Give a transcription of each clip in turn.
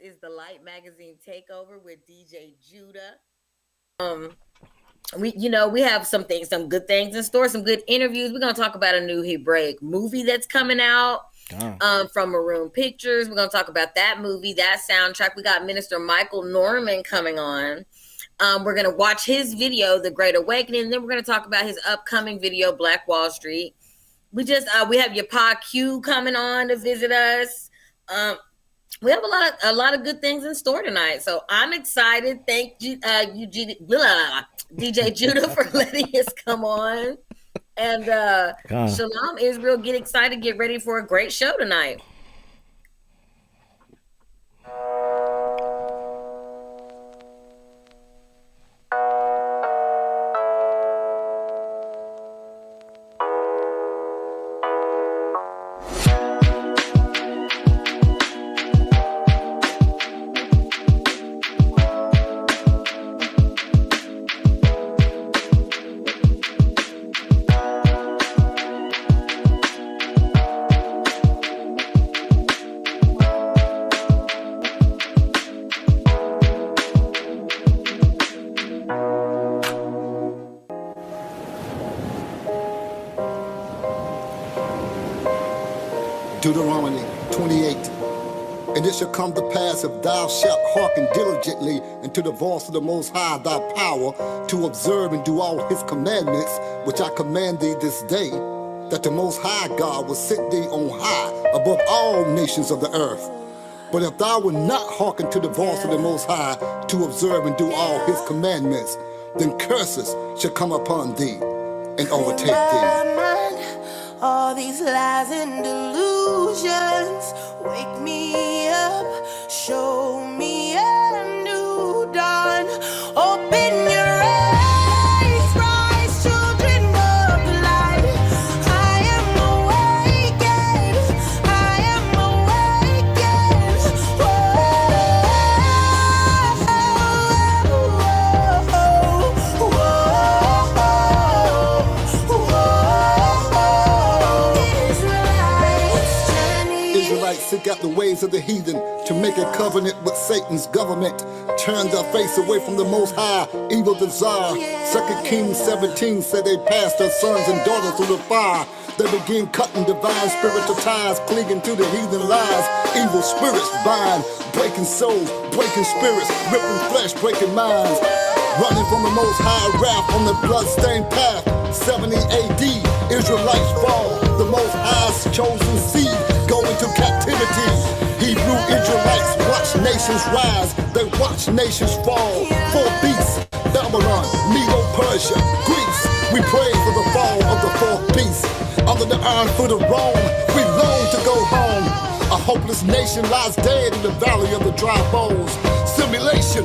is the Light Magazine Takeover with DJ Judah. Um, we have some good things in store, some good interviews. We're gonna talk about a new Hebraic movie that's coming out. From Maroon Pictures. We're gonna talk about that movie, that soundtrack. We got Minister Michael Norman coming on. We're gonna watch his video, The Great Awakening, and then we're gonna talk about his upcoming video, Black Wall Street. We have Yapa Q coming on to visit us. We have a lot of good things in store tonight, so I'm excited. Thank you, DJ Judah, for letting us come on. And Shalom Israel, get excited, get ready for a great show tonight. Deuteronomy 28. And it shall come to pass, if thou shalt hearken diligently unto the voice of the Most High thy power, to observe and do all his commandments, which I command thee this day, that the Most High God will set thee on high above all nations of the earth. But if thou wilt not hearken to the voice of the Most High, to observe and do all his commandments, then curses shall come upon thee and overtake thee. All these lies and delusions, wake me up, show me a new dawn. Open your eyes, rise, children of the light. I am awakened, I am awakened. Israelites seek out the ways of the heathen to make a covenant with Satan's government. Turn their face away from the Most High, evil desire. 2 Kings 17 said they passed their sons and daughters through the fire. They begin cutting divine spiritual ties, clinging to the heathen lies. Evil spirits bind, breaking souls, breaking spirits, ripping flesh, breaking minds. Running from the Most High wrath on the blood-stained path. 70 AD, Israelites fall. The Most High's chosen seed go into captivity. Hebrew Israelites watch nations rise, they watch nations fall. Four beasts, Babylon, Medo-Persia, Greece. We pray for the fall of the fourth beast. Under the iron foot of Rome, we long to go home. A hopeless nation lies dead in the valley of the dry bones. Simulation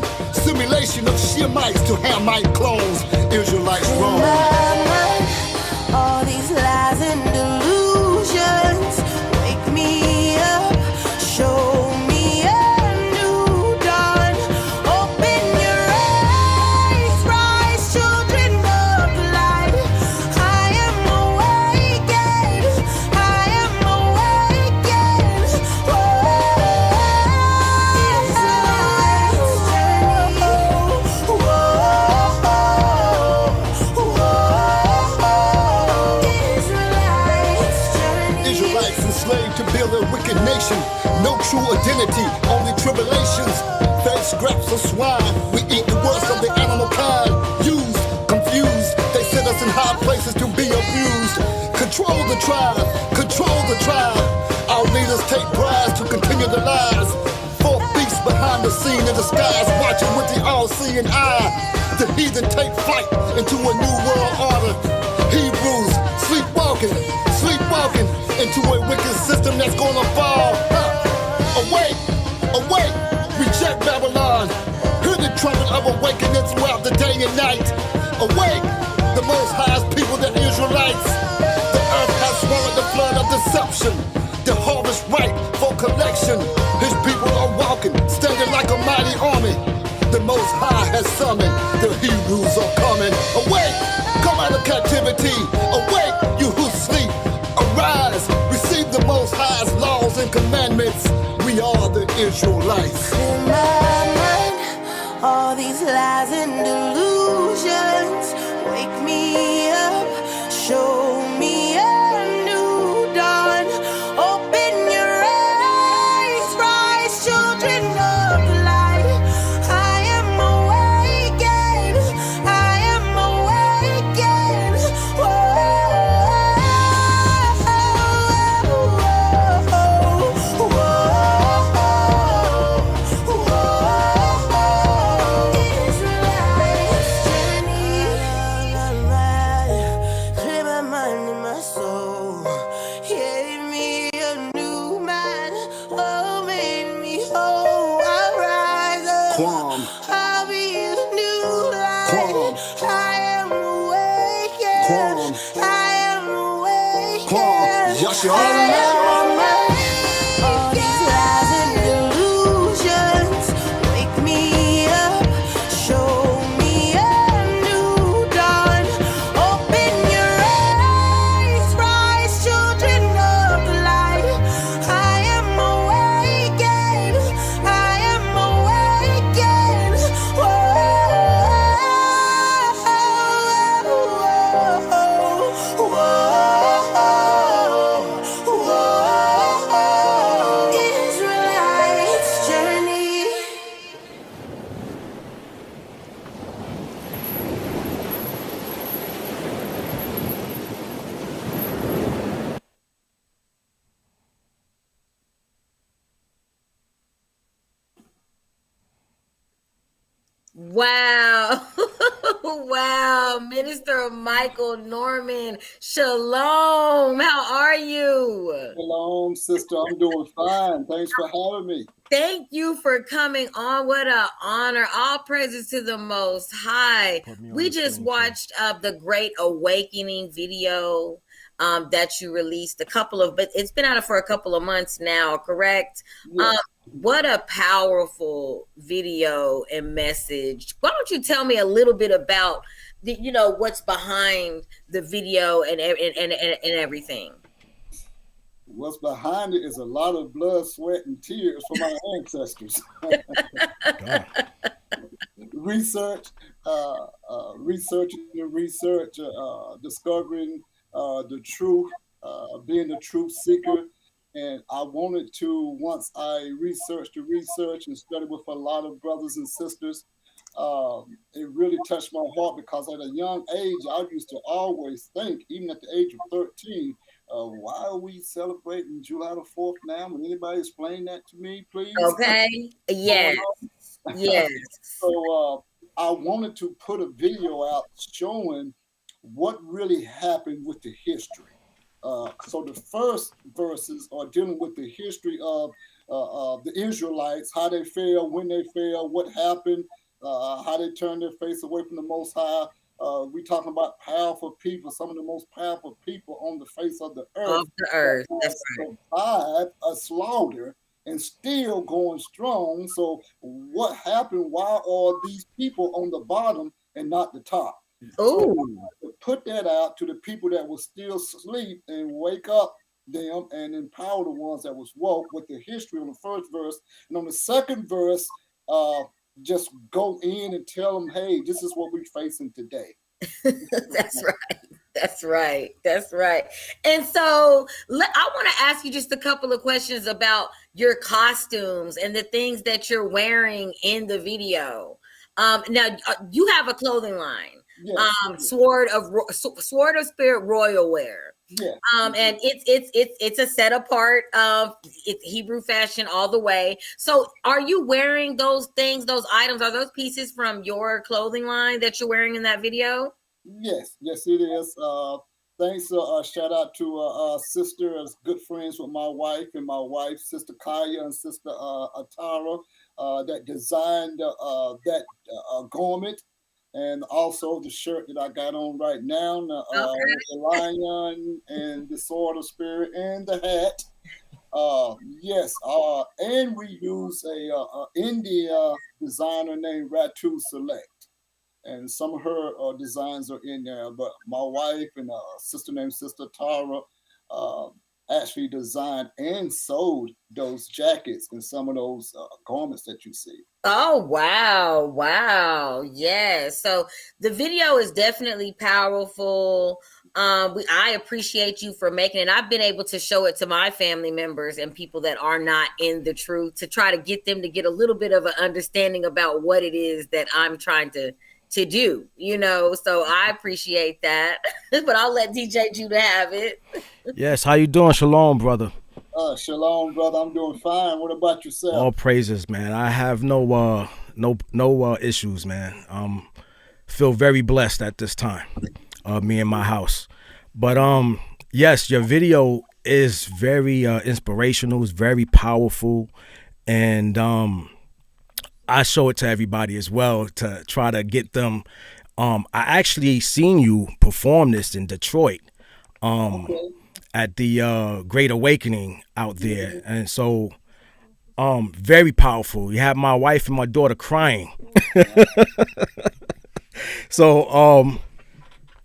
of Shemites to Hamite clones. Israelites roam. All these lies and delusions, wake me up, show me a new dawn. Open your eyes, rise, children of the light. I am awakened, I am awakened. Israelites enslaved to build a wicked nation. No true identity, only tribulations. Fed scraps of swine, we eat the worst of the animal kind. Used, confused, they set us in high places to be abused. Control the tribe, control the tribe. Our leaders take bribes to continue the lies. Four beasts behind the scene in the skies, watching with the all-seeing eye. The heathen take flight into a new world order. Hebrews sleepwalking into a wicked system that's gonna fall. Awake, awake, reject Babylon. Hear the trumpet of awakening throughout the day and night. Awake, the Most High's people, the Israelites. The earth has swallowed the flood of deception. The harvest ripe for collection. His people are walking, standing like a mighty army. The Most High has summoned, the Hebrews are coming. Awake, come out of captivity. Awake, you who sleep. Arise, receive the Most High's laws and commandments. We are the Israelites. In my mind, all these lies and delusions. Wake me up, show me a new dawn. Open your eyes, rise, children of the light. I am awakened, I am awakened. Israelite's journey. Clear my mind and my soul. Gave me a new man. Oh, made me whole. I rise up. Quam. I'll be the new Quam. light. I am awakened. Quam. I am awakened. Quam. Yasha. I am awakened. All these lies and delusions. Wake me up. Show me a new dawn. Open your eyes, rise, children of the light. I am awakened. I am awakened. Israelite's journey. Wow. Wow. Minister Michael Norman. Shalom. How are you? Shalom, sister. I'm doing fine. Thanks for having me. Thank you for coming on. What an honor. All praises to the Most High. We just watched the Great Awakening video that you released but it's been out for a couple of months now, correct? Yes. What a powerful video and message. Why don't you tell me a little bit about what's behind the video and everything? What's behind it is a lot of blood, sweat, and tears from our ancestors. Research, discovering the truth, being the truth seeker. And I wanted to, once I researched the research and studied with a lot of brothers and sisters, it really touched my heart because at a young age, I used to always think, even at the age of 13, why are we celebrating July the 4th now? Can anybody explain that to me, please? Okay. Yes. Yes. So I wanted to put a video out showing what really happened with the history. So the first verses are dealing with the history of the Israelites, how they fell, when they fell, what happened, how they turned their face away from the Most High. We're talking about powerful people, some of the most powerful people on the face of the earth. That's right. Survived a slaughter and still going strong. So what happened? Why are these people on the bottom and not the top? Oh, So put that out to the people that will still asleep and wake up them and empower the ones that was woke with the history on the first verse. And on the second verse, just go in and tell them, hey, this is what we're facing today. that's right. That's right. That's right. And so I want to ask you just a couple of questions about your costumes and the things that you're wearing in the video. Now, you have a clothing line. Yes. Sword of Spirit Royal Wear. Yeah. And it's a set apart of Hebrew fashion all the way. So are you wearing those things, those items? Are those pieces from your clothing line that you're wearing in that video? Yes, it is. Thanks. Shout out to sister as good friends with my wife and my wife, Sister Kaya and Sister Atara, that designed that garment. And also the shirt that I got on right now, the lion and the sword of spirit and the hat. Yes, and we use a India designer named Ratu Select, and some of her designs are in there. But my wife and a sister named Sister Tara actually designed and sold those jackets and some of those garments that you see. Oh, wow. Wow. Yes. So the video is definitely powerful. I appreciate you for making it. I've been able to show it to my family members and people that are not in the truth to try to get them to get a little bit of an understanding about what it is that I'm trying to do, so I appreciate that. But I'll let DJ Judah have it. Yes, how you doing? Shalom, brother. Shalom, brother. I'm doing fine. What about yourself? All praises, man. I have no issues, man. Feel very blessed at this time. Me and my house. But yes, your video is very inspirational, it's very powerful, and I show it to everybody as well to try to get them. I actually seen you perform this in Detroit. Okay. At the Great Awakening out there, and so very powerful. You have my wife and my daughter crying. So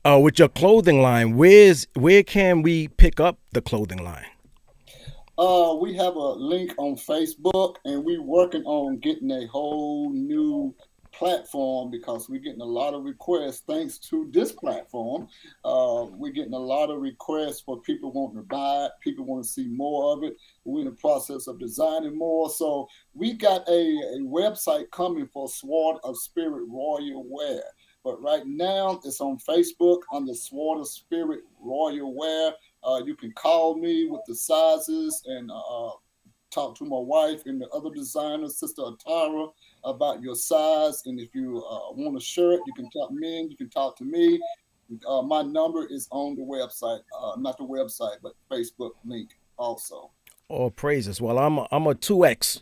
with your clothing line, where can we pick up the clothing line? We have a link on Facebook, and we're working on getting a whole new platform because we're getting a lot of requests thanks to this platform. We're getting a lot of requests for people wanting to buy it, people want to see more of it. We're in the process of designing more. So we got a website coming for Sword of Spirit Royal Wear. But right now it's on Facebook under Sword of Spirit Royal Wear. You can call me with the sizes and talk to my wife and the other designer, Sister Atara, about your size. And if you want a shirt, you can talk men, you can talk to me. My number is on the website, not the website, but Facebook link also. All praises. Well, I'm a 2X.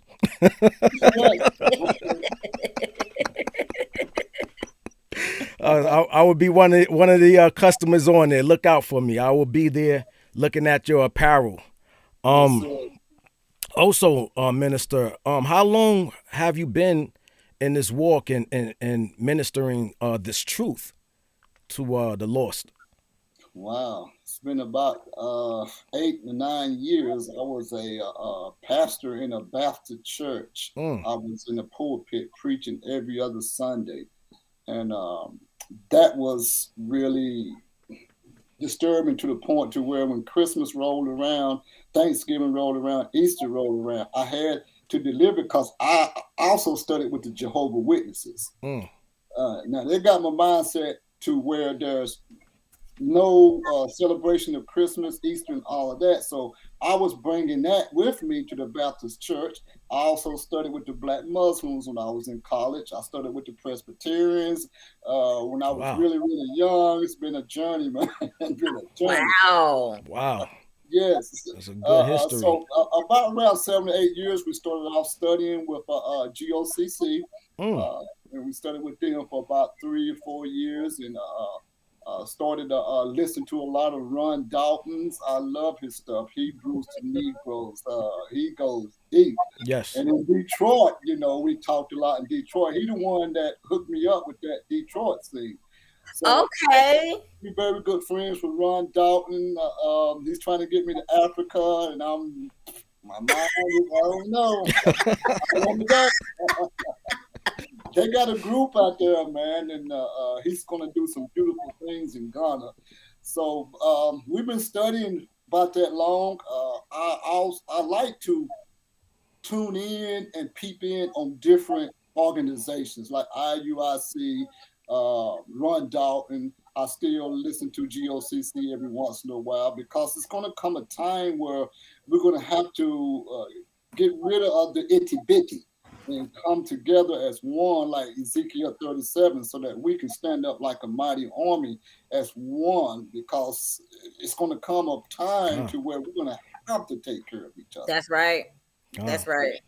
I would be one of the customers on there. Look out for me. I will be there looking at your apparel. Also, Minister, how long have you been in this walk and ministering this truth to the lost? Wow, it's been about 8 to 9 years. I was a pastor in a Baptist church. I was in the pulpit preaching every other Sunday, and that was really disturbing to the point to where when Christmas rolled around, Thanksgiving rolled around, Easter rolled around, I had to deliver because I also studied with the Jehovah Witnesses. Now they got my mindset to where there's no celebration of Christmas, Easter, and all of that. So I was bringing that with me to the Baptist church. I also studied with the Black Muslims when I was in college. I studied with the Presbyterians when I was really, really young. It's been a journey, man. It's been a journey. Wow. Yes. That's a good history. So about around 7 to 8 years, we started off studying with GOCC. And we studied with them for about 3 or 4 years, and started to listen to a lot of Ron Dalton's. I love his stuff. Hebrews to Negroes. He goes deep. Yes. And in Detroit, we talked a lot in Detroit. He the one that hooked me up with that Detroit scene. So okay. We're very good friends with Ron Dalton. He's trying to get me to Africa, and my mind is, I don't know. I want to go. They got a group out there, man, and he's going to do some beautiful things in Ghana. So we've been studying about that long. I like to tune in and peep in on different organizations like IUIC, Ron Dalton. I still listen to GOCC every once in a while because it's going to come a time where we're going to have to get rid of the itty bitty and come together as one, like Ezekiel 37, so that we can stand up like a mighty army as one, because it's going to come a time to where we're going to have to take care of each other. That's right. That's right.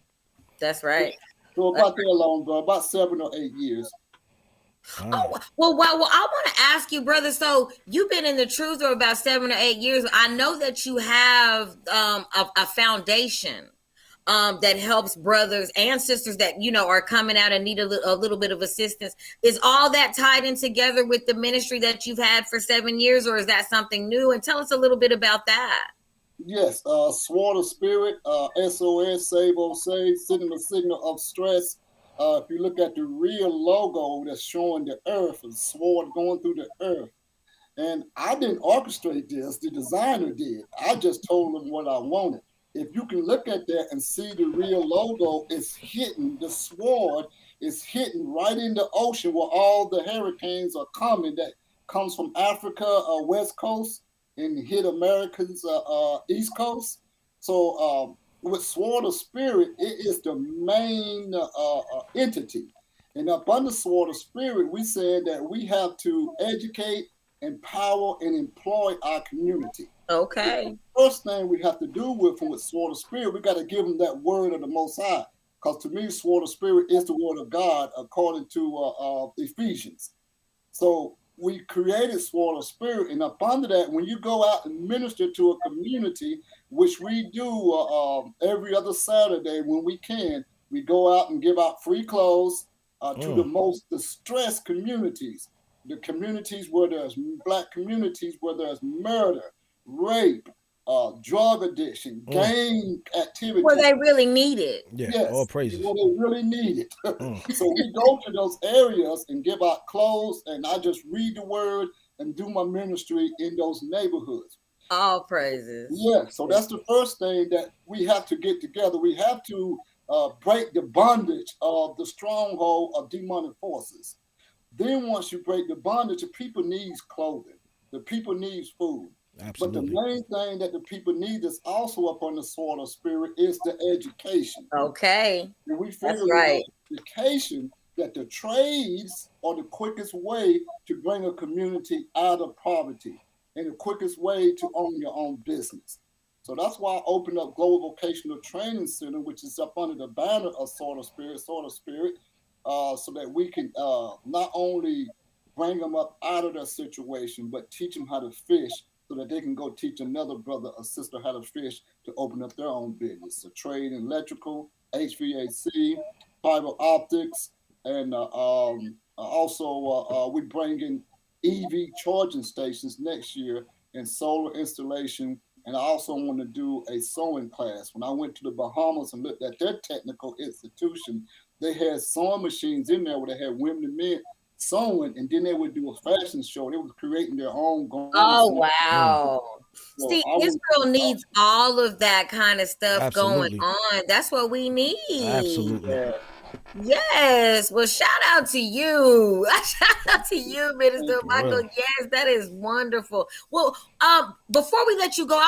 That's right. So about that long, bro, about 7 or 8 years. Oh, well, I want to ask you, brother. So you've been in the truth for about 7 or 8 years. I know that you have a foundation that helps brothers and sisters that, are coming out and need a little bit of assistance. Is all that tied in together with the ministry that you've had for 7 years, or is that something new? And tell us a little bit about that. Yes, Sword of Spirit, SOS, Save, Oh Save, sending a signal of stress. If you look at the real logo that's showing the earth, a sword going through the earth. And I didn't orchestrate this, the designer did. I just told them what I wanted. If you can look at that and see the real logo, it's hidden, the sword is hidden right in the ocean where all the hurricanes are coming that comes from Africa, West Coast, and hit Americans, East Coast. So with Sword of Spirit, it is the main entity. And up under Sword of Spirit, we said that we have to educate, empower, and employ our community. Okay. First thing we have to do with Sword of Spirit, we got to give them that word of the Most High. Because to me, Sword of Spirit is the word of God, according to Ephesians. So we created Sword of Spirit, and up under that, when you go out and minister to a community, which we do every other Saturday when we can, we go out and give out free clothes to the most distressed communities. The communities where there's Black communities where there's murder, rape, drug addiction, gang activity. Where they really need it. Yeah, Yes, all praises. where they really need it. So we go to those areas and give out clothes, and I just read the word and do my ministry in those neighborhoods. All praises. Yeah, so that's the first thing that we have to get together. We have to break the bondage of the stronghold of demonic forces. Then once you break the bondage, the people needs clothing. The people needs food. Absolutely. But the main thing that the people need is also up on the Sword of Spirit is the education. Okay. And we That's figure right. education that the trades are the quickest way to bring a community out of poverty and the quickest way to own your own business. So that's why I opened up Global Vocational Training Center, which is up under the banner of Sword of Spirit, so that we can not only bring them up out of their situation, but teach them how to fish so that they can go teach another brother or sister how to fish to open up their own business. So trade in electrical, HVAC, fiber optics, and also we bring in EV charging stations next year and solar installation. And I also want to do a sewing class. When I went to the Bahamas and looked at their technical institution, they had sewing machines in there where they had women and men sewing, and then they would do a fashion show. They were creating their own garments. Oh, wow. So See, I was- Israel needs all of that kind of stuff Absolutely. going on. That's what we need. Absolutely. Yes. Well, shout out to you. Shout out to you, Minister Michael. Wow. Yes, that is wonderful. Well, before we let you go,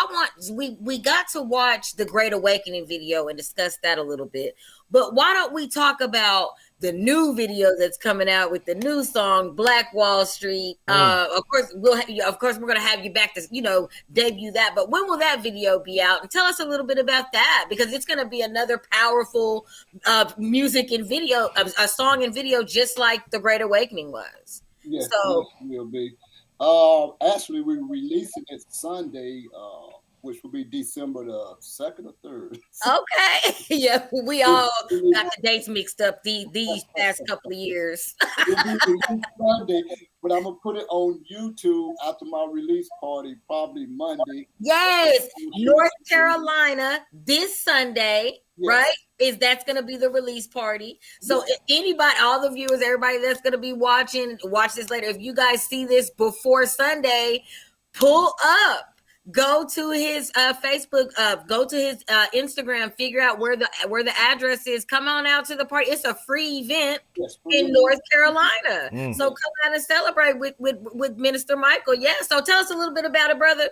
we got to watch the Great Awakening video and discuss that a little bit. But why don't we talk about the new video that's coming out with the new song Black Wall Street? Of course, we're gonna have you back to debut that. But when will that video be out? And tell us a little bit about that, because it's gonna be another powerful music and video, a song and video, just like the Great Awakening was. Yes, So- yes, will be. Actually, we're releasing it Sunday, which will be December the 2nd or 3rd. Okay. Yeah, we all got the dates mixed up these past couple of years. It'll be released Sunday, but I'm gonna put it on YouTube after my release party, probably Monday. Yes, North Carolina this Sunday, Yes. right? That's going to be the release party. So if anybody, all the viewers, everybody that's going to be watch this later. If you guys see this before Sunday, pull up. Go to his Facebook, go to his Instagram, figure out where the address is. Come on out to the party. It's a free event Yes, in North Carolina. So come out and celebrate with Minister Michael. Yeah. So tell us a little bit about it, brother,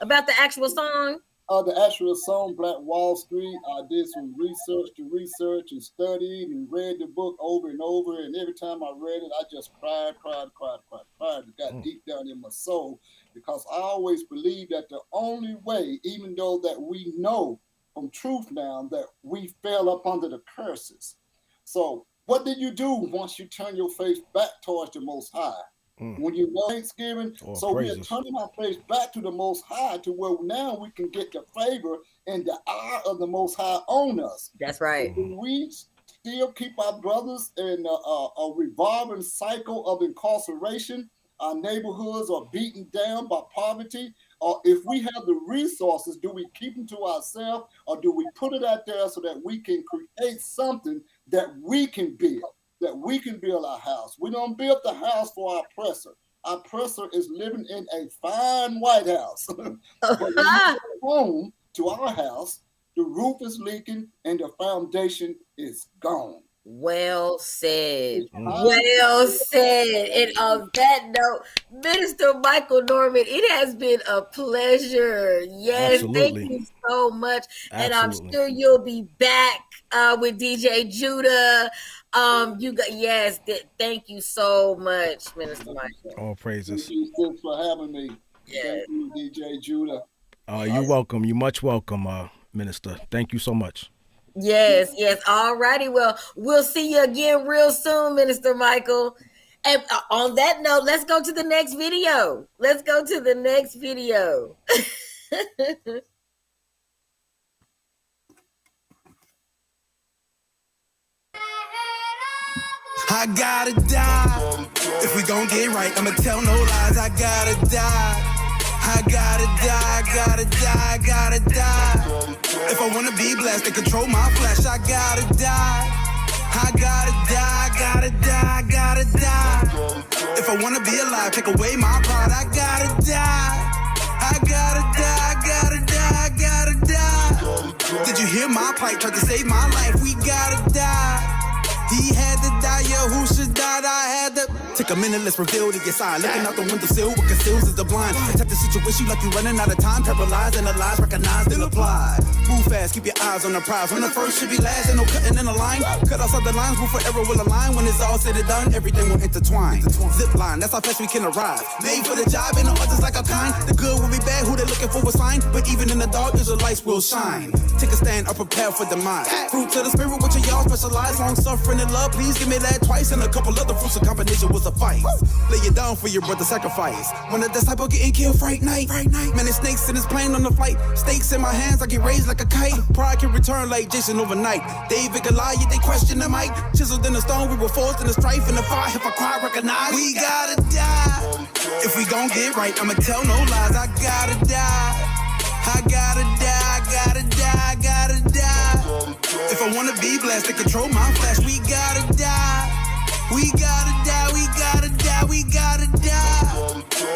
about the actual song. The actual song Black Wall Street, I did some research and studied and read the book over and over. And every time I read it, I just cried. It got deep down in my soul, because I always believe that the only way, even though that we know from truth now that we fell up under the curses. So what did you do once you turn your face back towards the Most High? When you know Thanksgiving, so we are turning our face back to the Most High, to where now we can get the favor and the eye of the Most High on us. That's right. When we still keep our brothers in a revolving cycle of incarceration, our neighborhoods are beaten down by poverty? Or if we have the resources, do we keep them to ourselves, or do we put it out there so that we can create something that we can build, that we can build our house? We don't build the house for our oppressor. Our oppressor is living in a fine White House. But when we go home to our house, the roof is leaking and the foundation is gone. Well said. Well said. And on that note, Minister Michael Norman, it has been a pleasure. Yes, Absolutely. thank you so much. And I'm Absolutely. sure you'll be back with DJ Judah. Thank you so much, Minister Michael. All praises. Thank you, sis, for having me. Yes. Thank you, DJ Judah. You're welcome. You're much welcome, Minister. Thank you so much. Yes. All righty. Well, we'll see you again real soon, Minister Michael. And on that note, let's go to the next video. I gotta die. If we gon' get right, I'ma tell no lies. I gotta die. I gotta die. If I wanna be blessed and control my flesh, I gotta die. I gotta die. If I wanna be alive, take away my pride, I gotta die. I gotta die. Did you hear my plight? Tried to save my life, we gotta die. He had to die, yeah, who should die? I had to take a minute, let's reveal to your side. Looking out the windowsill, what conceals is the blind. Attack the situation like you're running out of time. Paralyzed, analyzed, recognized, and applied. Move fast, keep your eyes on the prize. When the first should be last, ain't no cutting in a line. Cut outside the lines, move forever will align. When it's all said and done, everything will intertwine. Zip line, that's how fast we can arrive. Made for the job, ain't no others like our kind. The good will be bad, who they looking for will sign. But even in the dark, Israelites will shine. Take a stand, or prepare for demise. Fruits of the spirit, which are y'all specialized. Long suffering and love, please give me that twice. And a couple other fruits, a combination will suffice. Lay it down for your brother, sacrifice. When the disciple getting killed fright night. Man, it's snakes in his plane on the flight. Stakes in my hands, I get raised like a kite. Pride can return like Jason overnight. David, Goliath, they question the mic. Chiseled in the stone, we were forced in the strife. In the fire, if I cry, recognize. We gotta die. If we gon' get right, I'ma tell no lies. I gotta die. I gotta die. If I wanna be blessed and control my flesh, we gotta die. We gotta die.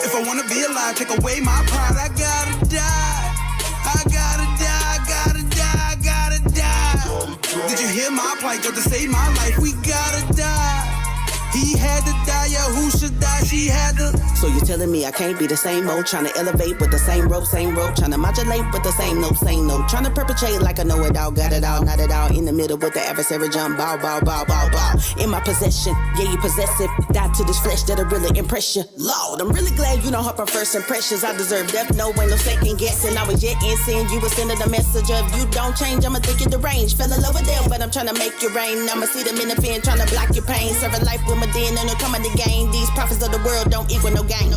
If I wanna be alive, take away my pride, I gotta die. I gotta die. Did you hear my plight? Tried to save my life, we gotta die. He had to die, yeah, who should die? She had to. So you're telling me I can't be the same old, trying to elevate with the same rope, trying to modulate with the same note, trying to perpetrate like I know it all, got it all, not at all, in the middle with the adversary jump, bow. In my possession, yeah, you possessive, die to this flesh that'll really impress you. Lord, I'm really glad you don't help our first impressions. I deserve death, no way, no second guessing. I was yet in sin, you were sending a message of you don't change, I'ma think you're deranged. Fell in love with them, but I'm trying to make you rain. I'ma see them in the fin, trying to block your pain. Serve a life with my den, and no coming to gain. These prophets of the world don't equal no gang.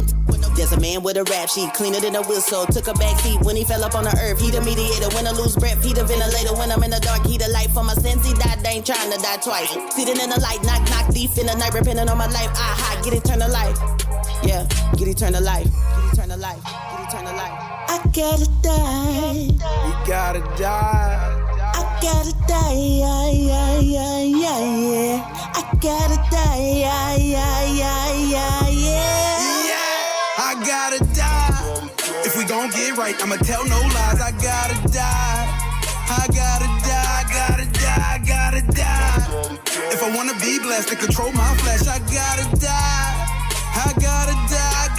There's a man with a rap sheet, cleaner than a whistle. Took a back seat when he fell up on the earth. He the mediator when I lose breath. He the ventilator when I'm in the dark. He the light for my sins. He died, they ain't trying to die twice. Sitting in the light, knock, thief in the night, repenting on my life. Get eternal life. Yeah, get eternal life. I gotta die. You gotta die. I gotta die, yeah. I gotta die, yeah. I gotta die. If we gon' get right, I'ma tell no lies. I gotta die. I gotta die. If I wanna be blessed and control my flesh, I gotta die. I gotta die.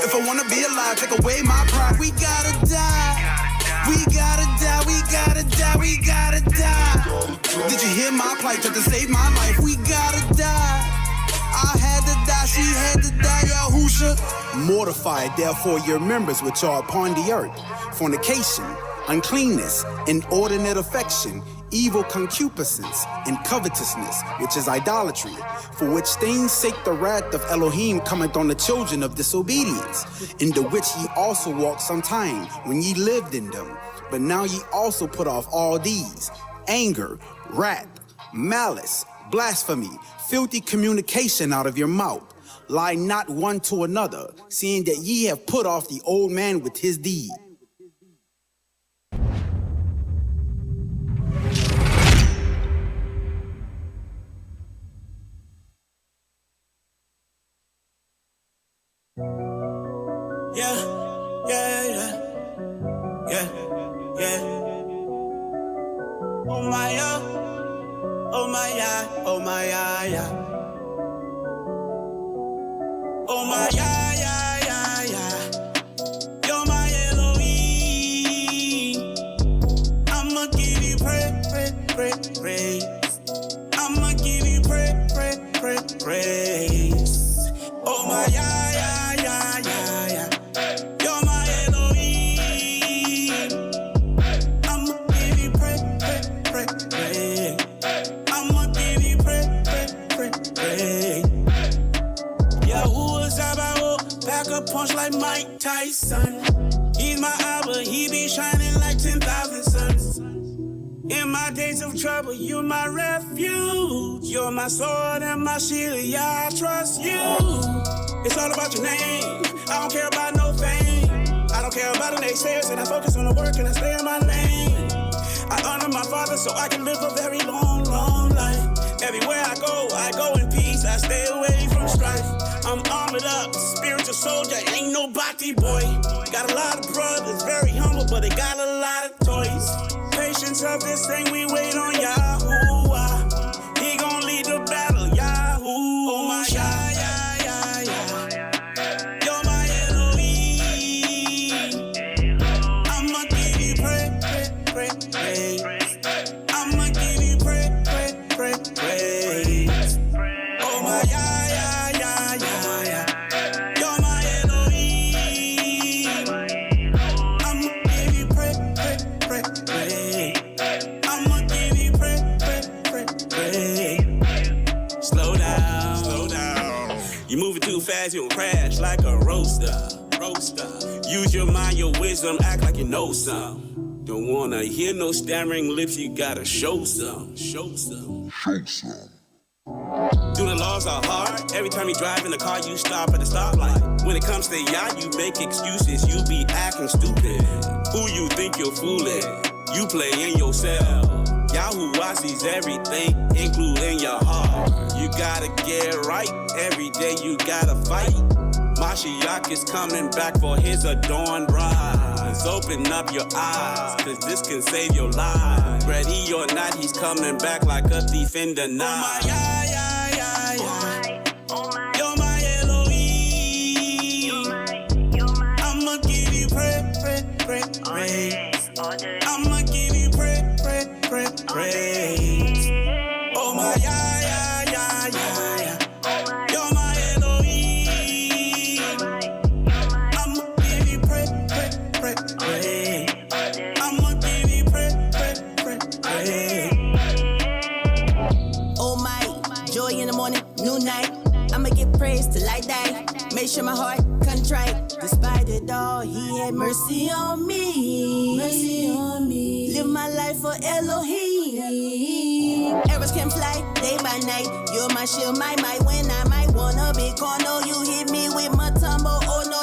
If I wanna be alive, take away my pride, we gotta die. We gotta die. Did you hear my plight? Tried to save my life, we gotta die. I had to die, she had to die, Yahusha. Mortify, therefore, your members which are upon the earth. Fornication, uncleanness, inordinate affection, evil concupiscence, and covetousness, which is idolatry, for which things sake the wrath of Elohim cometh on the children of disobedience, into which ye also walked sometime when ye lived in them. But now ye also put off all these: anger, wrath, malice, blasphemy, filthy communication out of your mouth. Lie not one to another, seeing that ye have put off the old man with his deed. Yeah, yeah, yeah, yeah, yeah. Oh my, yeah, oh my, yeah, oh my, yeah, yeah. Oh my, yeah, yeah, yeah, yeah. You're my Elohim. I'ma give you praise. I'ma give you praise. Oh my, yeah, yeah, yeah, yeah, yeah. You're my Elohim. I'ma give you praise. I'ma give you praise. Yahuwah Sabaoth, back a punch like Mike Tyson. He's my Abba, he be shining like 10,000 suns. In my days of trouble, you're my refuge. You're my sword and my shield, yeah, I trust you. It's all about your name, I don't care about no fame. I don't care about the naysayers, and I focus on the work and I stay in my lane. I honor my father so I can live a very long, long life. Everywhere I go in peace, I stay away from strife. I'm armored up, spiritual soldier, ain't no bhakti boy. Got a lot of brothers, very humble, but they got a lot of toys. Patience of this thing, we wait on Yahuwah. He gon' lead the battle, Yahuwah. Oh my, yeah, yeah, yeah, yeah. You're my Elohim. I'ma give you praise. I'ma give you praise. Oh my, yeah, yeah, yeah, yeah, yeah. You're my Elohim. I'ma give you praise. I'ma give you praise. Slow down. You moving too fast, you gon' crash like a roaster. Use your mind, your wisdom, act like you know some. Don't wanna hear no stammering lips, you gotta show some. Do the laws are hard. Every time you drive in the car, you stop at the stoplight. When it comes to y'all, you make excuses. You be acting stupid. Who you think you're fooling? You play in yourself. Yahuwah sees everything, including your heart. You gotta get right. Every day you gotta fight. Mashiach is coming back for his adorned bride. So open up your eyes, cause this can save your life. Ready or not, he's coming back like a thief in the night. Oh my, yeah, yeah, yeah, yeah. You're my Elohim. I'ma give you praise. I'ma give you praise. Oh my, yeah, yeah, yeah, yeah, yeah. You're my Elohim. I'ma give you praise. I'ma give you praise. Oh my, joy in the morning, new night. I'ma give praise till I die. Make sure my heart contrite. Despite it all, he had mercy on me. Live my life for Elohim. Arrows can fly day by night. You're my shield, my might. When I might wanna be corner, you hit me with my tumble. Oh no.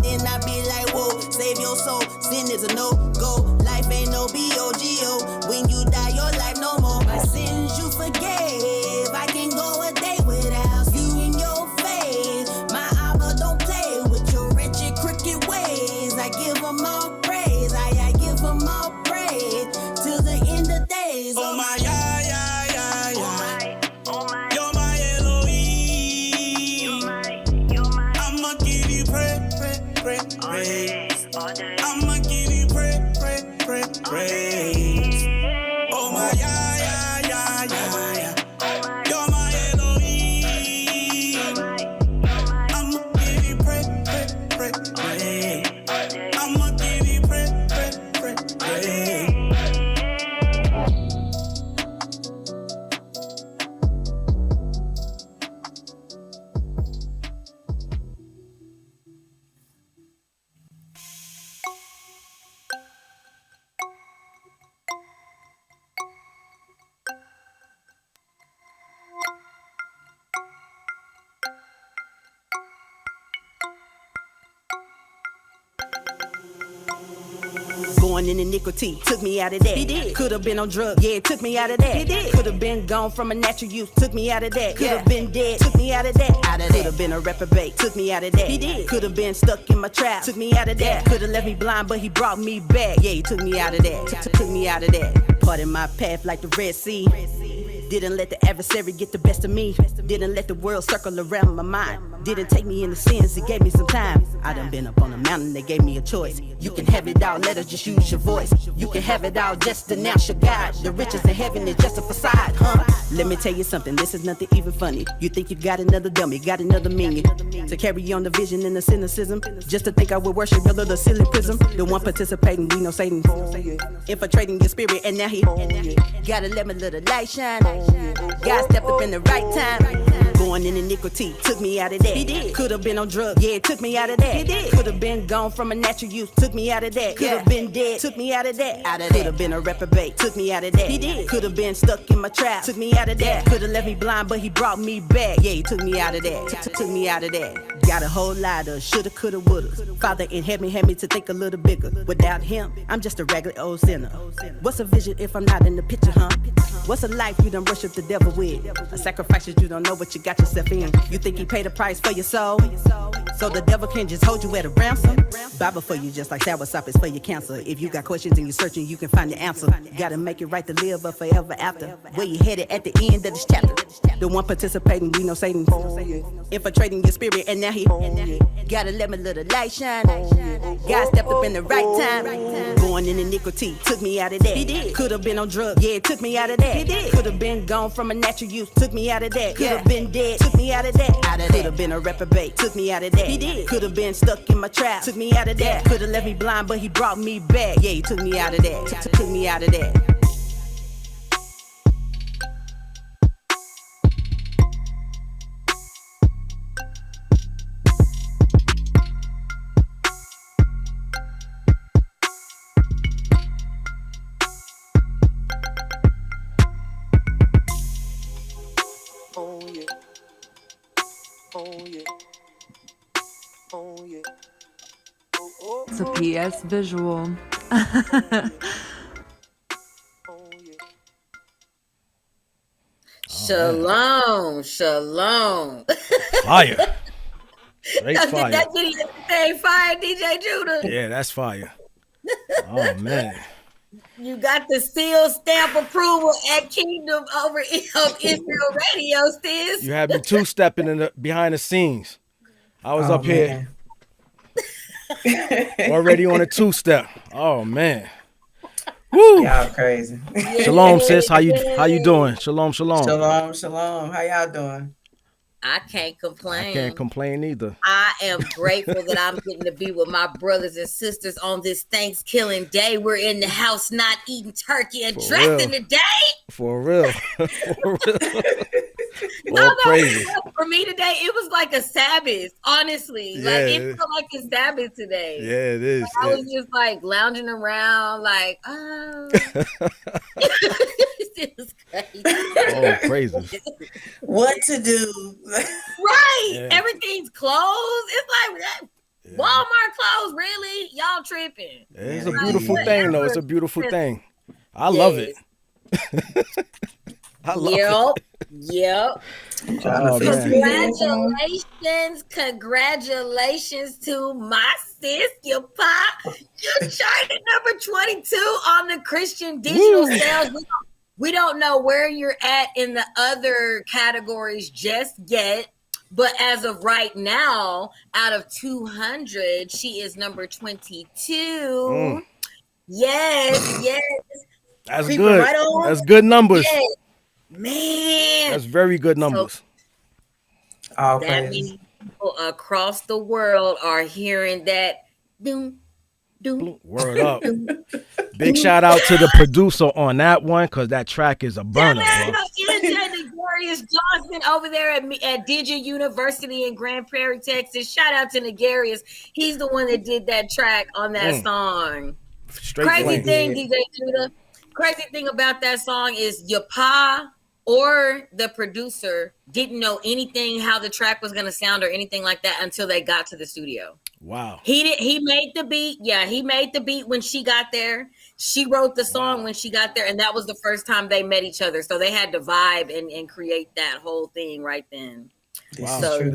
Then I be like, whoa, save your soul. Sin is a no-go. Life ain't no B-O-G-O. When you die, your life no more. My sins you forgave. I can go a day without you in your face. My Abba don't play with your wretched, crooked ways. I give them all praise. I give them all praise till the end of days. Oh my, yeah, yeah, yeah, yeah. You're my Elohim. I'ma give you praise. I'ma give you praise. Oh my, yeah, yeah, yeah, yeah, yeah. You're my Elohim. I'ma give you praise. I'ma give you praise. Going in the nicotine, took me out of that. He did. Could have been on drugs, yeah, took me out of that. He did. Could have been gone from a natural youth, took me out of that. Could have been dead, took me out of that. Could have been a reprobate, took me out of that. He did. Could have been stuck in my trap, took me out of that. Could have left me blind, but he brought me back. Yeah, he took me out of that. Took me out of that. Parted my path like the Red Sea. Didn't let the adversary get the best of me. Didn't let the world circle around my mind. Didn't take me into sins, it gave me some time. I done been up on a mountain, they gave me a choice. You can have it all, let us just use your voice. You can have it all, just denounce your God. The riches in heaven is just a facade, huh? Let me tell you something, this is nothing even funny. You think you got another dummy, got another minion. To carry on the vision and the cynicism. Just to think I would worship your little silly prism. The one participating, we know Satan. Infiltrating your spirit, and now he gotta let my little light shine. God stepped up in the right time. Going in the nicotine, took me out of that. He did. Could have been on drugs, yeah, took me out of that. He did. Could have been gone from a natural youth, took me out of that. Could have been dead, took me out of that. Could have been a reprobate, took me out of that. He did. Could have been stuck in my trap, took me out of that. Could have left me blind, but he brought me back. Yeah, he took me out of that. Took me out of that. Got a whole lot of shoulda, coulda, woulda. Father in heaven had me to think a little bigger. Without him, I'm just a regular old sinner. What's a vision if I'm not in the picture, huh? What's a life you done worship the devil with? A sacrifice that you don't know what you got yourself in. You think he paid a price for your soul? So the devil can just hold you at a ransom? Bible for you just like soursop is for your cancer. If you got questions and you're searching, you can find the answer. Gotta make it right to live or forever after. Where you headed at the end of this chapter? The one participating, we know Satan. Infiltrating your spirit, and now he gotta let my little light shine. God stepped up in the right time. Going in the nicotine, took me out of that. He did. Could have been on drugs, yeah, took me out of that. He did. Could have been gone from a natural youth, took me out of that. Could have been dead, took me out of that. Could have been a reprobate, took me out of that. He did. Could have been stuck in my trap, took me out of that. Could have left me blind, but he brought me back. Yeah, he took me out of that. Took me out of that. It's a PS visual. Shalom, shalom. Fire. Straight fire. That video today, fire, DJ Judah. Yeah, that's fire. Oh man. You got the seal stamp approval at Kingdom over of Israel Radio, sis. You had me two-stepping in the behind the scenes. I was up here already on a two-step. Oh man. Woo! Y'all crazy. Shalom, sis. How you doing? Shalom, shalom. Shalom, shalom. How y'all doing? I can't complain. I can't complain either. I am grateful that I'm getting to be with my brothers and sisters on this Thanksgiving day. We're in the house not eating turkey and dressing today. For real. For real. No, for me today, it was like a Sabbath, honestly. Yeah, like it felt like a Sabbath today. Yeah, it is. I was just like lounging around, like, oh. It was crazy. Oh, crazy. What to do? Right. Yeah. Everything's closed. It's like Walmart closed, really? Y'all tripping. It's a beautiful thing, though. It's a beautiful thing. I love it. I love it. Yep. Oh, Congratulations to my sis, your pop. You charted number 22 on the Christian digital sales. We don't know where you're at in the other categories just yet. But as of right now, out of 200, she is number 22. Yes. That's Creeping good. right on. That's good numbers. Yes. Man. That's very good numbers. All That praise. means people across the world are hearing that. Doom. Word up. Big shout out to the producer on that one, because that track is a burner, bro. Nagarius Johnson over there at Digi University in Grand Prairie, Texas. Shout out to Nagarius. He's the one that did that track on that song. Straight Crazy flame. thing, DJ Judah. Crazy thing about that song is your pa or the producer didn't know anything how the track was going to sound or anything like that until they got to the studio. Wow. He made the beat. Yeah, he made the beat when she got there. She wrote the song when she got there, and that was the first time they met each other. So they had to vibe and create that whole thing right then. Wow. So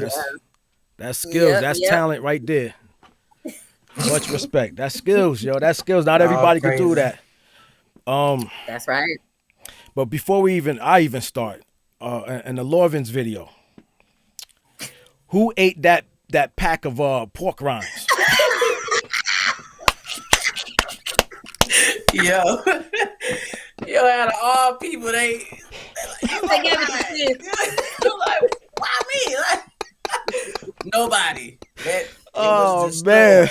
That's skills. That's talent right there. Much respect. That's skills, yo. That's skills. Not everybody can do that. That's right. But before I even start, in the Lorvins video, who ate that pack of pork rinds? Yo, out of all people, they like, gave it to Sis. like, why me? Like, nobody. Oh man.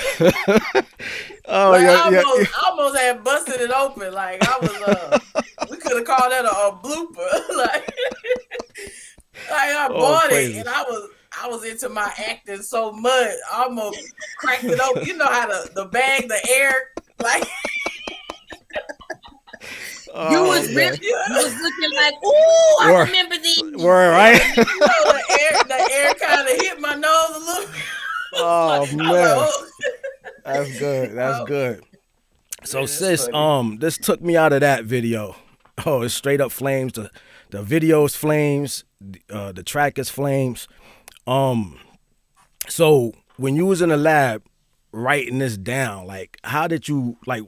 Oh like, yeah, I almost had busted it open. Like I was, we could have called that a blooper. like I bought it, and I was into my acting so much, I almost cracked it open. You know how the bag, the air, like. You was looking like, ooh, I remember these. Word, right? The air kind of hit my nose a little. Oh man, oh. That's good. That's good. So Man, sis, this took me out of that video. Oh, it's straight up flames. The video's flames. The track is flames. So when you was in the lab writing this down, like, how did you like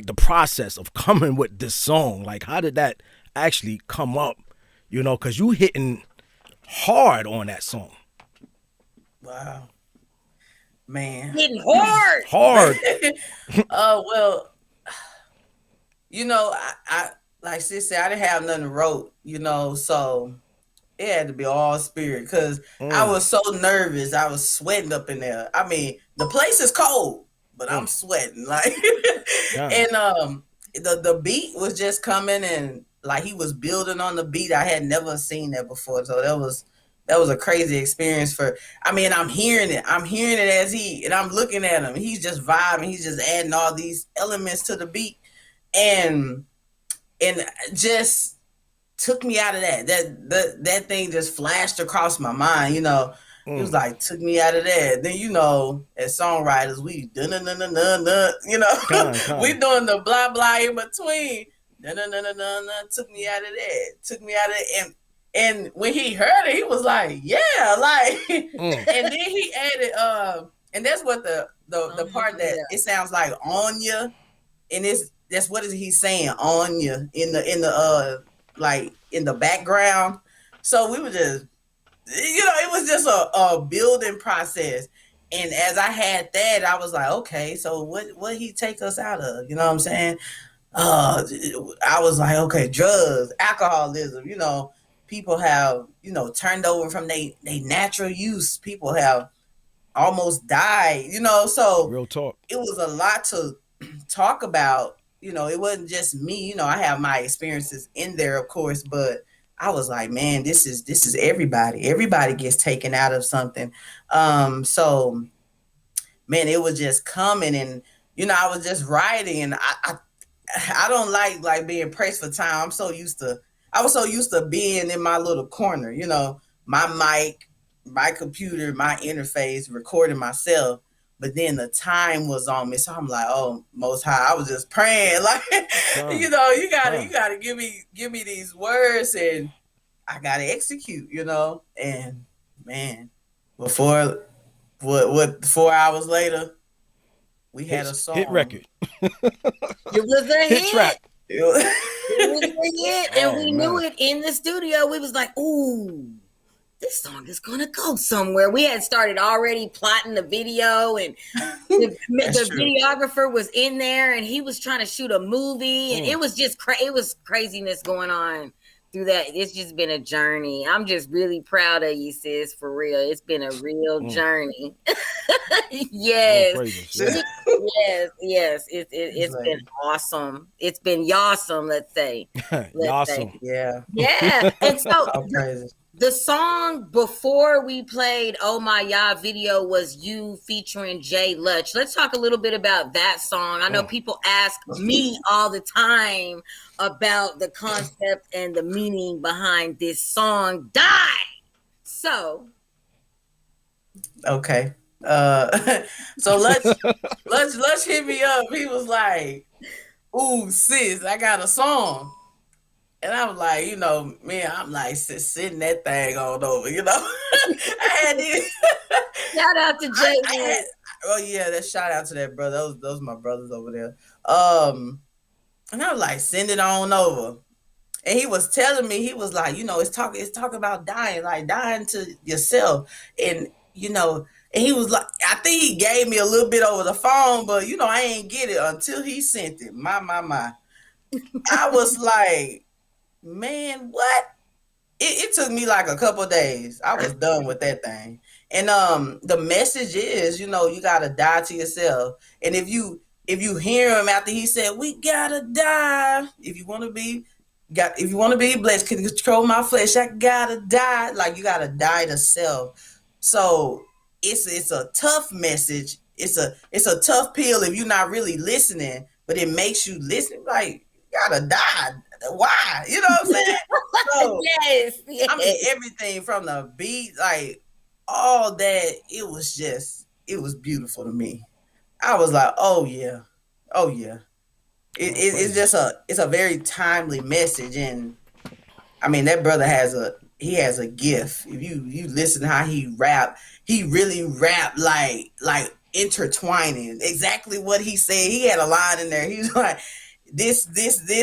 the process of coming with this song? Like, how did that actually come up? You know, because you hitting hard on that song. Wow. Man. Hitting hard. Hard. Well, you know, I like sis said, I didn't have nothing wrote, you know, so it had to be all spirit because I was so nervous. I was sweating up in there. I mean, the place is cold, but I'm sweating. Like and the beat was just coming, and like he was building on the beat. I had never seen that before. So that was a crazy experience I'm hearing it as and I'm looking at him. He's just vibing. He's just adding all these elements to the beat, and just took me out of that thing just flashed across my mind, you know. It was like, took me out of that. Then, you know, as songwriters, we you know, we doing the blah blah in between. Took me out of that. And when he heard it, he was like, yeah, like and then he added and that's what the part that it sounds like Anya, and that's what is he saying, Anya in the like in the background. So we were just, you know, it was just a building process. And as I had that, I was like, okay, so what he take us out of? You know what I'm saying? I was like, okay, drugs, alcoholism, you know, people have, you know, turned over from they natural use. People have almost died, you know, so real talk. It was a lot to talk about. You know, it wasn't just me, you know, I have my experiences in there, of course, but I was like, man, this is everybody. Everybody gets taken out of something. So man, it was just coming, and you know, I was just writing, and I don't like being pressed for time. I was so used to being in my little corner, you know, my mic, my computer, my interface, recording myself. But then the time was on me, so I'm like, "Oh, Most High!" I was just praying, like, you know, you gotta give me these words, and I gotta execute, you know. And man, before 4 hours later, we had a song. Hit record. It was a hit track. It was a hit, and we knew it in the studio. We was like, "Ooh, this song is gonna go somewhere." We had started already plotting the video, and the videographer was in there, and he was trying to shoot a movie, and it was just it was craziness going on through that. It's just been a journey. I'm just really proud of you, sis, for real. It's been a real journey. Yes. Yes. It's been awesome. It's been yawesome, let's say. Awesome. Yeah. And so the song before we played Oh My Yah video was you featuring Jay Lutch. Let's talk a little bit about that song. I know people ask me all the time about the concept and the meaning behind this song, Die. So. Okay. So let's hit me up. He was like, "Ooh, sis, I got a song." And I was like, you know, man, I'm like sitting that thing on over, you know. I had this. Shout out to Jay. Oh yeah, that shout out to that brother. Those my brothers over there. And I was like, send it on over. And he was telling me, he was like, you know, it's talking about dying, like dying to yourself. And you know, and he was like, I think he gave me a little bit over the phone, but you know, I ain't get it until he sent it. My. I was like, man, what? It took me like a couple days. I was done with that thing. And the message is, you know, you gotta die to yourself. And if you hear him after he said, we gotta die, if you want to be blessed, can control my flesh, I gotta die. Like you gotta die to self. So it's a tough message. It's a tough pill if you're not really listening, but it makes you listen. Like you gotta die. Why? You know what I'm saying? So, yes. I mean, everything from the beat, like all that, it was beautiful to me. I was like, oh yeah. It's a very timely message, and I mean that brother has a gift. If you listen to how he really rap like intertwining. Exactly what he said. He had a line in there. He was like, this,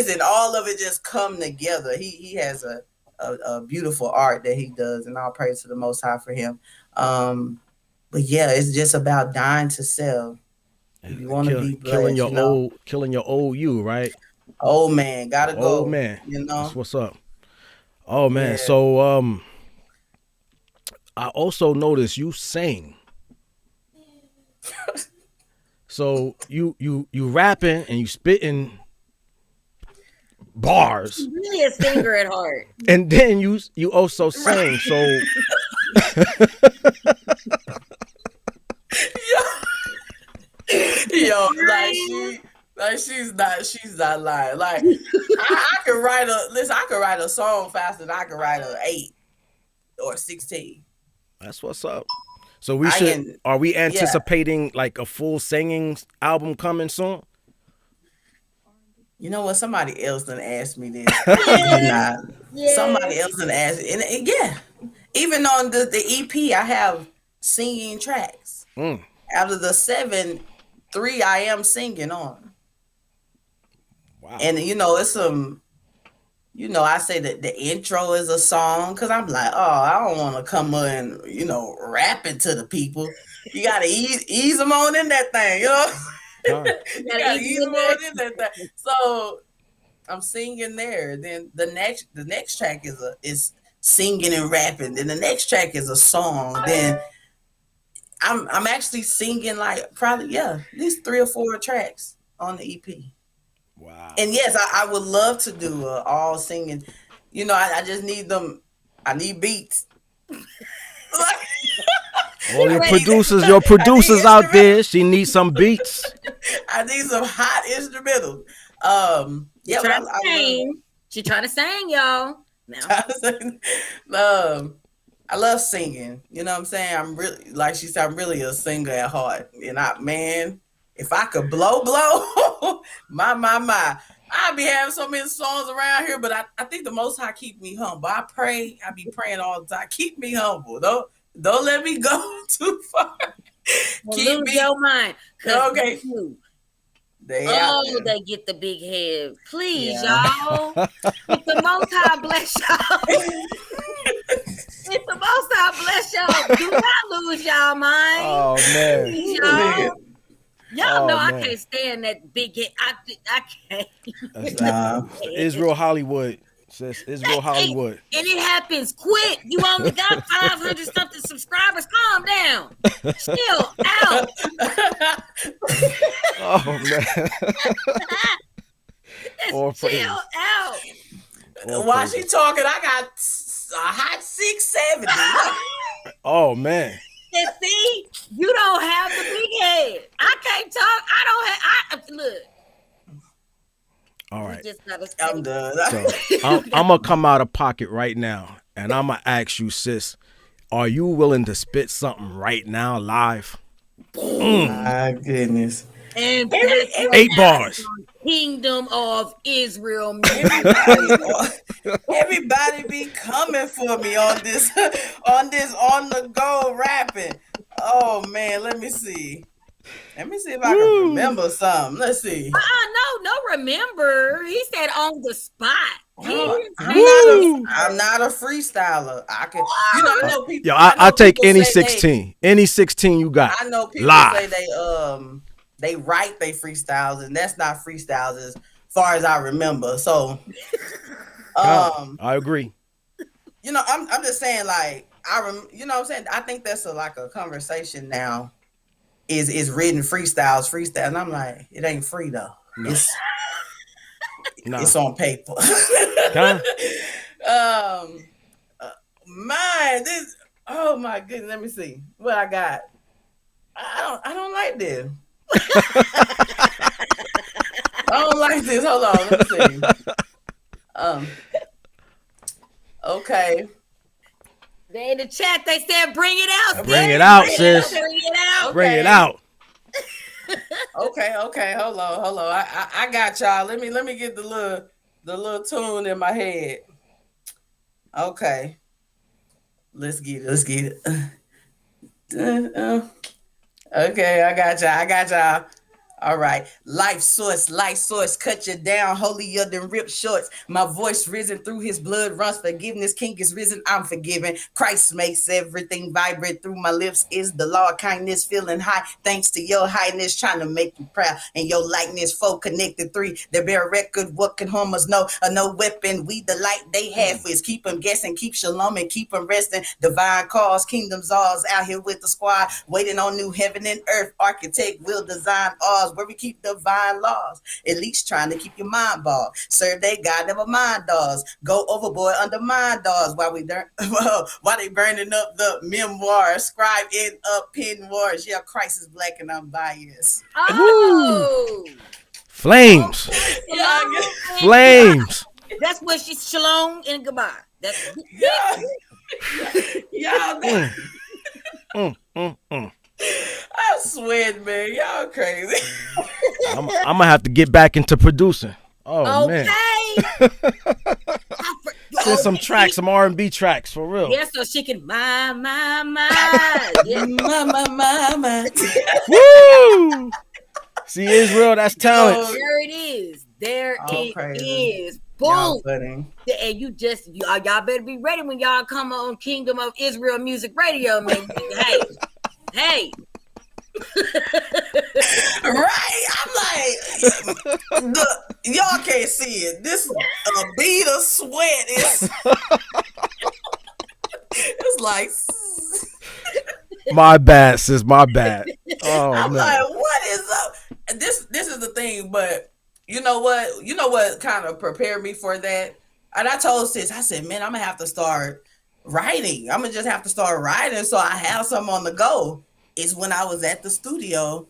and all of it just come together. He has a beautiful art that he does, and all praise to the Most High for him. But yeah, it's just about dying to self. If you want to be blessed, killing your old you, right? Old man, gotta go. Old man, you know that's what's up. Oh man, yeah. So I also noticed you sing. So you rapping and you spitting bars. He's really a singer at heart. And then you also sing. So Yo, like she's not lying. Like I could write a song faster than I could write a 8 or 16. That's what's up. So are we anticipating like a full singing album coming soon? You know what? Somebody else done asked me this. Yeah. Somebody else done asked, and yeah. Even on the EP, I have singing tracks. Out of the 7, 3 I am singing on. Wow. And you know, it's some, you know, I say that the intro is a song because I'm like, oh, I don't want to come in, you know, rapping to the people. You gotta ease them on in that thing, you know. You gotta ease them on in that thing. So I'm singing there. Then the next track is singing and rapping. Then the next track is a song. Then I'm actually singing like probably at least 3 or 4 tracks on the EP. Wow. And yes, I would love to do all singing. You know, I just need them. I need beats. All your producers out there, she needs some beats. I need some hot instrumentals. She trying to sing, y'all. I love singing. You know what I'm saying? I'm really, like she said, I'm really a singer at heart. And if I could blow, my. I be having so many songs around here, but I think the Most High keep me humble. I be praying all the time. Keep me humble. Don't let me go too far. Keep me your mind. Okay. They get the big head. Please, y'all. If the Most High bless y'all. If the Most High bless y'all, do not lose y'all mind. Oh man. Please, y'all know I can't stand that big head. I can't. Israel Hollywood. Sis, Israel Hollywood. And it happens quick. You only got 500 something subscribers. Calm down. Still out. Oh man. Still out. While she talking, I got a hot 670. Oh man. And see, you don't have the big head. I can't talk. Look. All right. I'm done. So, I'm gonna come out of pocket right now, and I'm gonna ask you, sis, are you willing to spit something right now live? My goodness. And Every- that's 8 bars. Kingdom of Israel. Everybody be coming for me on this on the go rapping. Oh man, let me see. Let me see if I can remember something. Let's see. No, remember. He said on the spot. I'm not a freestyler. I can, I know people. Yo, I know I take people any say 16. Any 16 you got. I know people live. say they write they freestyles, and that's not freestyles as far as I remember. So, I agree. I'm just saying, like, what I'm saying? I think that's like a conversation now. Is written freestyle, and I'm like, it ain't free though. No. It's on paper. This. Oh my goodness. Let me see what I got. I don't like this. I don't like this. Hold on. Let me see. Okay. They in the chat, they said, bring it out. Bring it out, sis. Bring it out. Bring it out. Okay. Hold on. I got y'all. Let me get the little tune in my head. Okay. Let's get it. Okay, I got y'all. All right. Life source, cut you down, holier than ripped shorts. My voice risen through his blood runs forgiveness. King is risen, I'm forgiven. Christ makes everything vibrate through my lips. Is the law of kindness feeling high? Thanks to your highness, trying to make you proud. And your likeness, four connected three. They bear record, what can homers know? No weapon, we the light they have is keep them guessing, keep shalom and keep them resting. Divine cause, kingdoms ours, out here with the squad, waiting on new heaven and earth. Architect will design ours. Where we keep divine laws, at least trying to keep your mind ball. Serve they God, never mind dogs. Go overboard, undermine dogs while they burning up the memoir. Scribe it up, pen wars. Yeah, Christ is black and I'm biased. Oh, Flames. Flames. That's what she's shalom and goodbye. That's I swear, man, y'all crazy. I'm gonna have to get back into producing. Oh man, send some tracks, some R&B tracks for real. Yeah, so she can my, yeah. my. Woo! See, Israel, that's talent. There it is. There it crazy. is. Boom. And y'all better be ready when y'all come on Kingdom of Israel Music Radio, man. Hey. Right, I'm like, y'all can't see it. This bead of sweat is it's like my bad, sis. My bad. Oh, I'm no. like, what is up? This is the thing, but you know what kind of prepared me for that? And I told sis, I said, man, I'm gonna have to start writing. I'm gonna just have to start writing so I have something on the go. Is when I was at the studio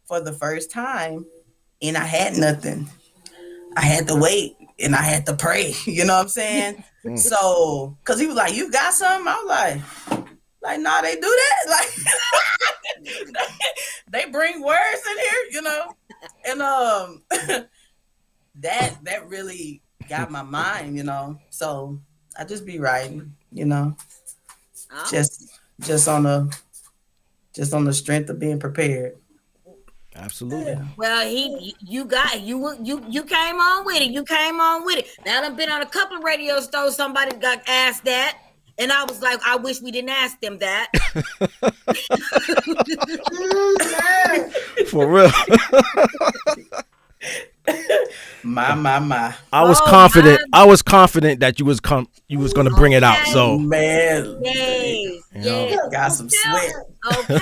for the first time and I had nothing. I had to wait and I had to pray. You know what I'm saying? So, cause he was like, you got something? I was like, nah, they do that? Like, they bring words in here, And that really got my mind, So I just be writing, just on the strength of being prepared. Absolutely. Well, you came on with it. You came on with it. Now I've been on a couple of radio shows. Somebody got asked that, and I was like, I wish we didn't ask them that. For real. My. I was confident. I was confident that you was going to bring it out. So man, yes, got some sweat. Okay,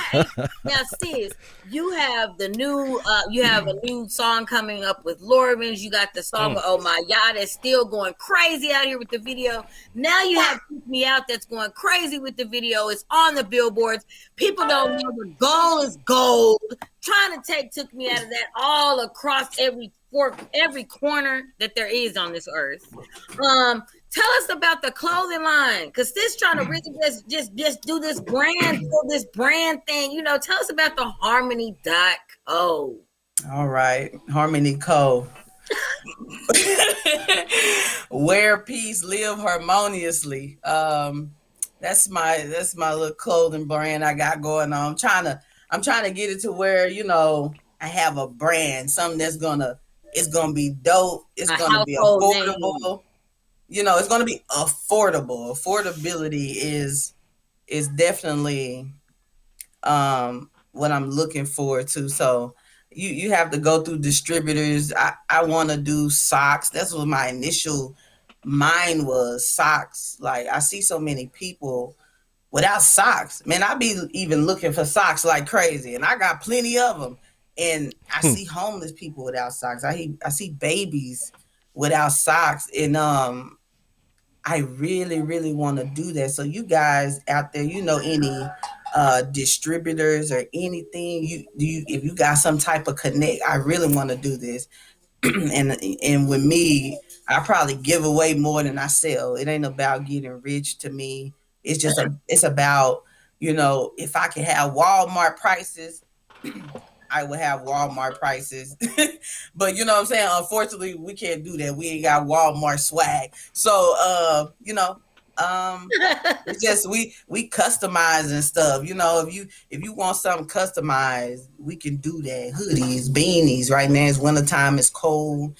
now sis, you have a new song coming up with Lorman's. You got the song with Oh My Yah that's still going crazy out here with the video. Now you have Took Me Out that's going crazy with the video. It's on the billboards. People don't know the goal is gold. Trying to take Took Me Out of that all across every corner that there is on this earth. Tell us about the clothing line, because this trying to really just do this brand thing. You know, tell us about the Harmony.co. All right, Harmony Co. Wear peace, live harmoniously. That's my little clothing brand I got going on. I'm trying to get it to where, you know, I have a brand, something it's gonna be dope. It's gonna be affordable. Name. You know, it's gonna be affordable. Affordability is definitely what I'm looking forward to. So you have to go through distributors. I want to do socks. That's what my initial mind was, socks. Like, I see so many people without socks. Man, I be even looking for socks like crazy, and I got plenty of them. And I see homeless people without socks. I see babies without socks, and I really, really want to do that. So you guys out there, you know, any distributors or anything, if you got some type of connect, I really want to do this. and with me, I probably give away more than I sell. It ain't about getting rich to me. It's just it's about, you know, if I can have Walmart prices, I would have Walmart prices. But you know what I'm saying? Unfortunately, we can't do that. We ain't got Walmart swag. So you know, it's just we customize and stuff. You know, if you want something customized, we can do that. Hoodies, beanies. Right now it's wintertime, it's cold.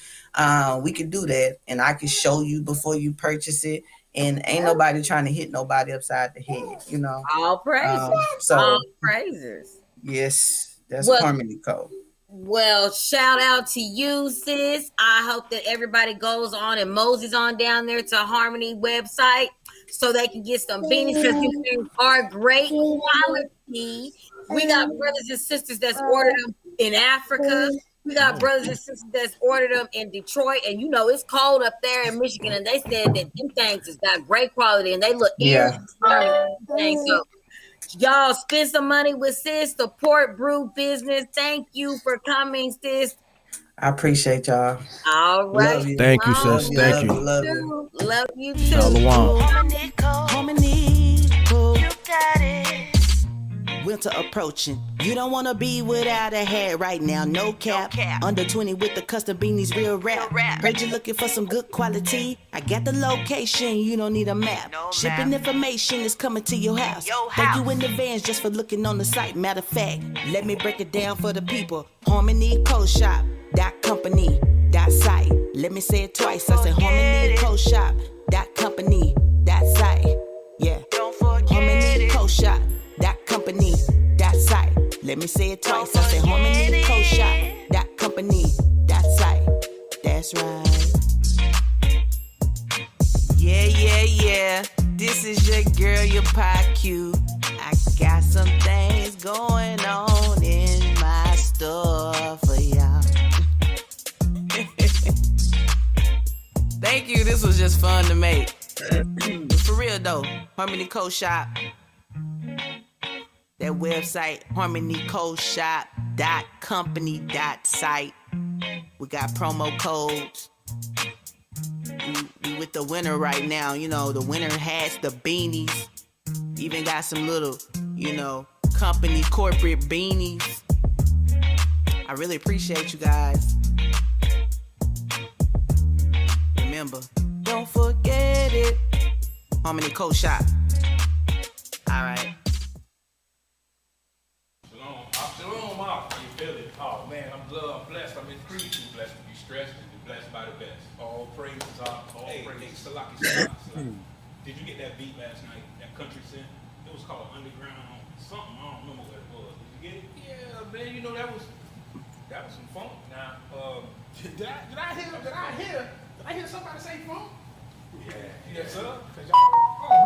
We can do that, and I can show you before you purchase it. And ain't nobody trying to hit nobody upside the head, you know. All praises. All praises. Yes, that's Harmony Co. Well, shout out to you, sis. I hope that everybody goes on and Moses on down there to Harmony website so they can get some beanies, because these things are great quality. We got brothers and sisters that's ordered them in Africa. We got brothers and sisters that's ordered them in Detroit, and you know it's cold up there in Michigan, and they said that them things has got great quality, and they look So y'all spend some money with sis, support Brew business. Thank you for coming, sis. I appreciate y'all. All right. You. Thank you, sis. Thank you. Love you. Love you too. Shalom. Harmony, you got it. Winter approaching. You don't want to be without a hat right now. No cap. Under 20 with the custom beanies, real rap. Heard you looking for some good quality. I got the location. You don't need a map. Shipping information is coming to your house. Thank you in advance just for looking on the site. Matter of fact, let me break it down for the people. Harmony Co Shop. .company. .site. Let me say it twice. I said Harmony Co Shop. .company. .site. Yeah. Harmony Co Shop. .company. .site. Let me say it twice. I said Harmony Co Shop. .company. .site. That's right. Yeah. This is your girl, your PQ. I got some things going on in my store for y'all. Thank you. This was just fun to make. For real though, Harmony Co Shop. That website, harmonycoshop.company.site. We got promo codes. We with the winter right now. You know, the winter hats, the beanies. Even got some little, you know, company corporate beanies. I really appreciate you guys. Remember, don't forget it. Harmony Co Shop. All right. Shalom, off. You feel it? Oh man, I'm blessed. I'm increased. Too blessed to be stressed and be blessed by the best. All praises are all praises. Salaki. Did you get that beat last night? That country sin? It was called Underground something. I don't remember what it was. Did you get it? Yeah, man. You know that was some funk. Now, did I hear somebody say funk? Yeah. Yes, sir. Oh,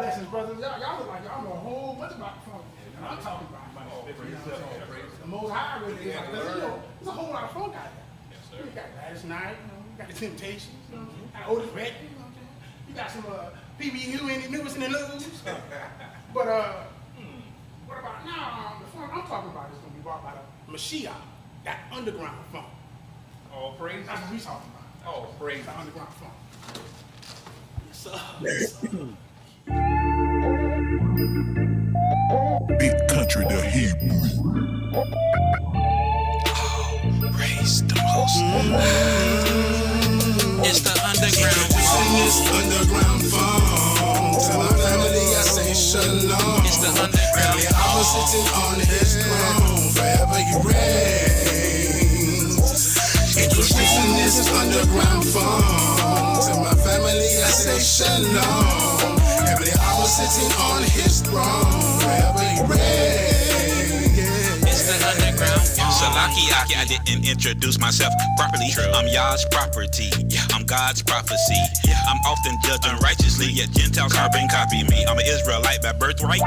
blessings, brothers. Y'all look like y'all know a whole bunch about funk. I'm talking about. The Most High really is like, there's a whole lot of funk out there. Yes, sir. You got Last Night, you got the Temptations, you got Otis Redding, you got some PBU and the Newest and the Lose. But what about now? The funk I'm talking about is going to be brought by the Mashiach, that underground funk. All praise. That's what we talking about. Oh, praise. The underground funk. Yes, Big country, the Hebrew. Raise the most. It's the underground. It's underground phone. To my family, I say shalom. It's the underground. I was sitting on his throne. Forever he reigns. Introducing this underground phone. To my family, I say shalom. Heavenly, I was sitting on his throne. Forever he reigns. It's the underground. Salaki, I didn't introduce myself properly. I'm Yah's property. I'm God's prophecy. I'm often judged unrighteously, yet Gentiles carbon copy me. I'm an Israelite by birthright.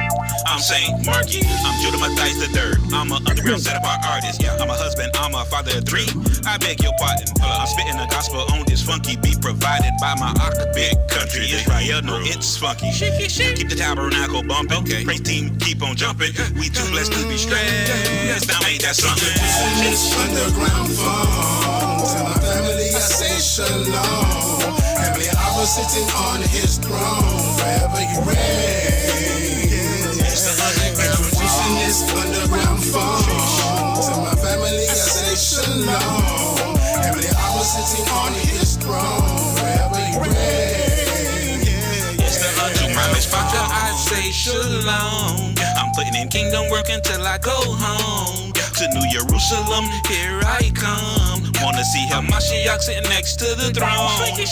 I'm Saint Marky. I'm Judah Matthias III. I'm an underground set-apart artist. I'm a husband. I'm a father of 3. I beg your pardon. I'm spitting the gospel on this funky beat provided by my big country Israel. No, it's funky. Keep the tabernacle bumping. Praise team, keep on jumping. We too blessed to be stressed. Now ain't that something? This underground phone. To my family, I say shalom. Heavenly, I was sitting on his throne. Forever he reigns. It's the underground. Introducing this underground phone. To my family, I say shalom. Heavenly, I was sitting on his throne. Forever he reigns. It's the underground. I say shalom. I'm putting in kingdom work until I go home. To New Jerusalem, here I come. Wanna see how Mashiach sitting next to the throne. I can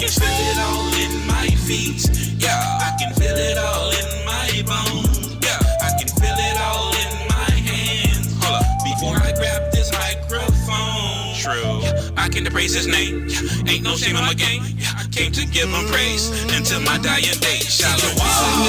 feel it all in my feet. Yeah, I can feel it all in my bones. Yeah, I can feel it all in my hands. Hold up, before I grab this microphone. True, I can praise his name. Ain't no shame in my game. I came to give him praise until my dying day. Shalom.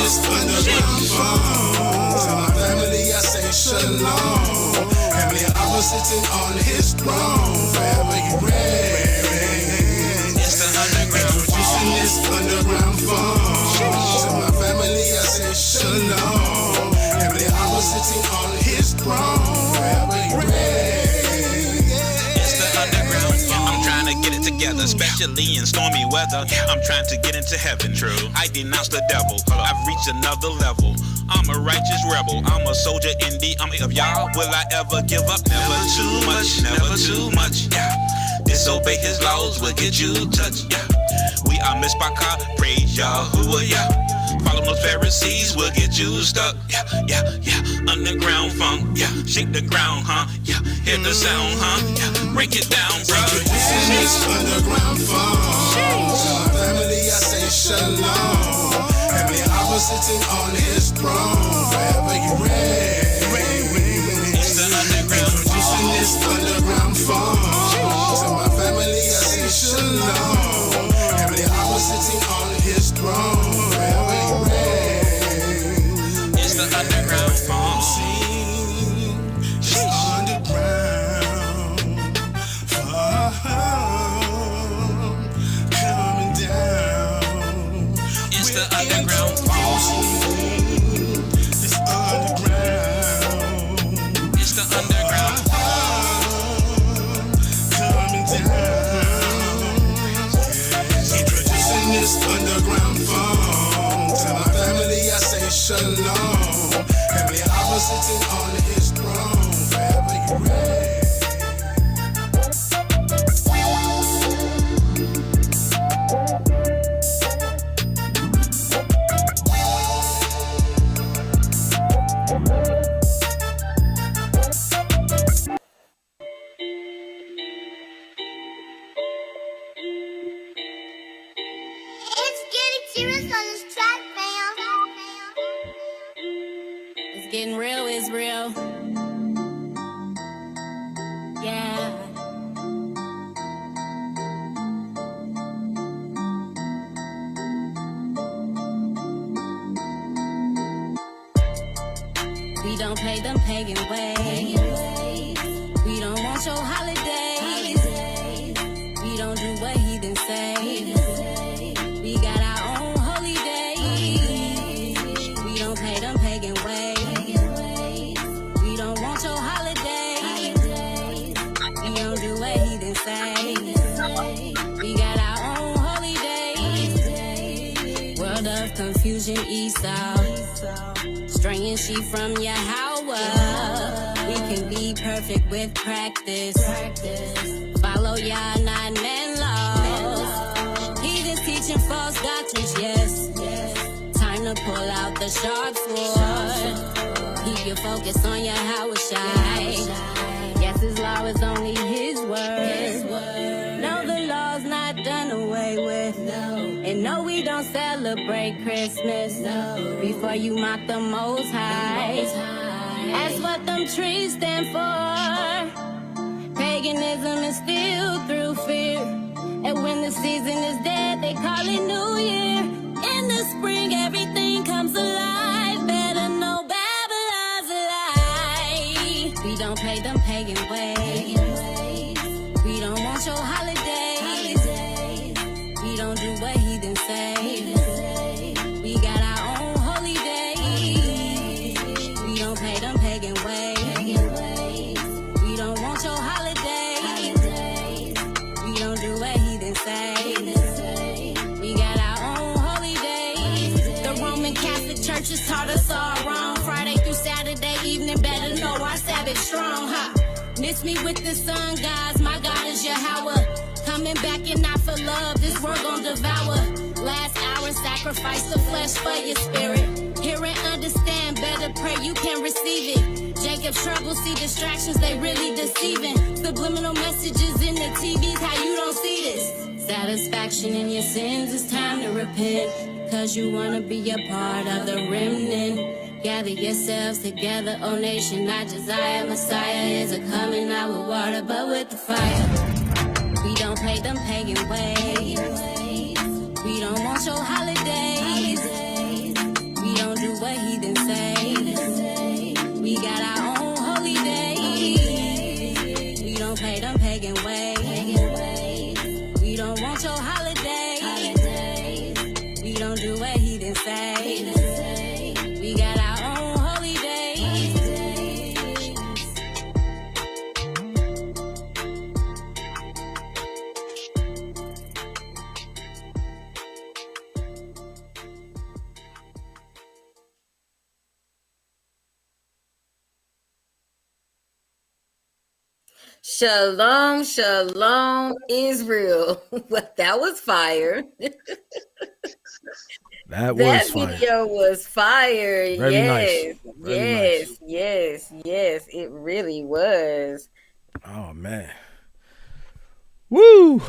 This underground phone. To my family, I say shalom. Heavenly, I was sitting on his throne. Forever he reigns. It's the underground. Introducing this underground phone. To my family, I say shalom. Heavenly, I was sitting on his throne. Forever he reigns. It's the underground. I'm trying to get it together, especially in stormy weather. I'm trying to get into heaven. True. I denounce the devil. I've reached another level. I'm a righteous rebel. I'm a soldier in the army of Yah. Will I ever give up? Never too much. Never too much. Yeah. Disobey his laws will get you touched. Yeah. We are Mispaka. Praise Yahuwah. Follow those Pharisees will get you stuck. Yeah. Underground funk. Yeah. Shake the ground, huh? Yeah. Hear the sound, huh? Yeah. Break it down, bro. This underground funk. To my family, I say shalom. Heavenly, I was sitting on his throne. Forever he reigns. It's the underground. Introducing this underground phone. To my family, I say shalom. Heavenly, I was sitting on his throne. Forever he reigns. It's the underground phone. It's underground phone. Coming down. It's the underground phone. It's underground. It's the underground Coming down. Introducing this underground phone. To my family, I say shalom. Heavenly, I was sitting on his throne. Forever he reigns. It's getting serious on this track, fam. It's getting real, it's real. Yeah. We don't play them pagan ways. We don't want your holidays. We don't do what heathen say. We got our own holy days. We don't play them pagan ways. We don't want your holidays. We don't do what heathen say. We got our own holy days. Esau. Straying she from Yahweh. We can be perfect with practice. Follow Yah 9 man laws. Heathens teaching false doctrines, yes. Time to pull out the sharp sword. Keep your focus on Yahweh Shai. Yes, his law is only his word. No, the law's not done away with. And no, we don't celebrate Christmas. Before you mock the Most High. That's what them trees stand for. Paganism is still through fear. And when the season is dead, they call it New Year. In the spring, everything comes alive. Better know Babylon's a lie. We don't play them pagan ways. We don't want your holidays. We don't do what heathens say. We got our own holy days. We don't play them pagan ways. We don't want your holidays. We don't do what heathens say. We got our own holy days. The Roman Catholic Church taught us all wrong. Friday through Saturday evening, better know our Sabbath strong, huh? Miss me with the sun gods, my God is Yahweh. Coming back and not for love, this world gon' devour. Last hour, sacrifice the flesh for your spirit. Hear and understand, better pray you can receive it. Jacob's trouble, see distractions, they really deceiving. Subliminal messages in the TVs, how you don't see this? Satisfaction in your sins, it's time to repent. Cause you wanna be a part of the remnant. Gather yourselves together, O nation, not Josiah. Messiah is a coming, not with water, but with the fire. We don't play them pagan ways. We don't want your holidays. We don't do what heathens say. We got our own holy days. We don't play them pagan ways. We don't want your holidays. We don't do what heathens say. We got our own holy days. Shalom, shalom, Israel. That was fire. That That was fire. video was fire. Very Yes, nice. Very yes, nice. yes, yes. It really was. Oh man. Woo!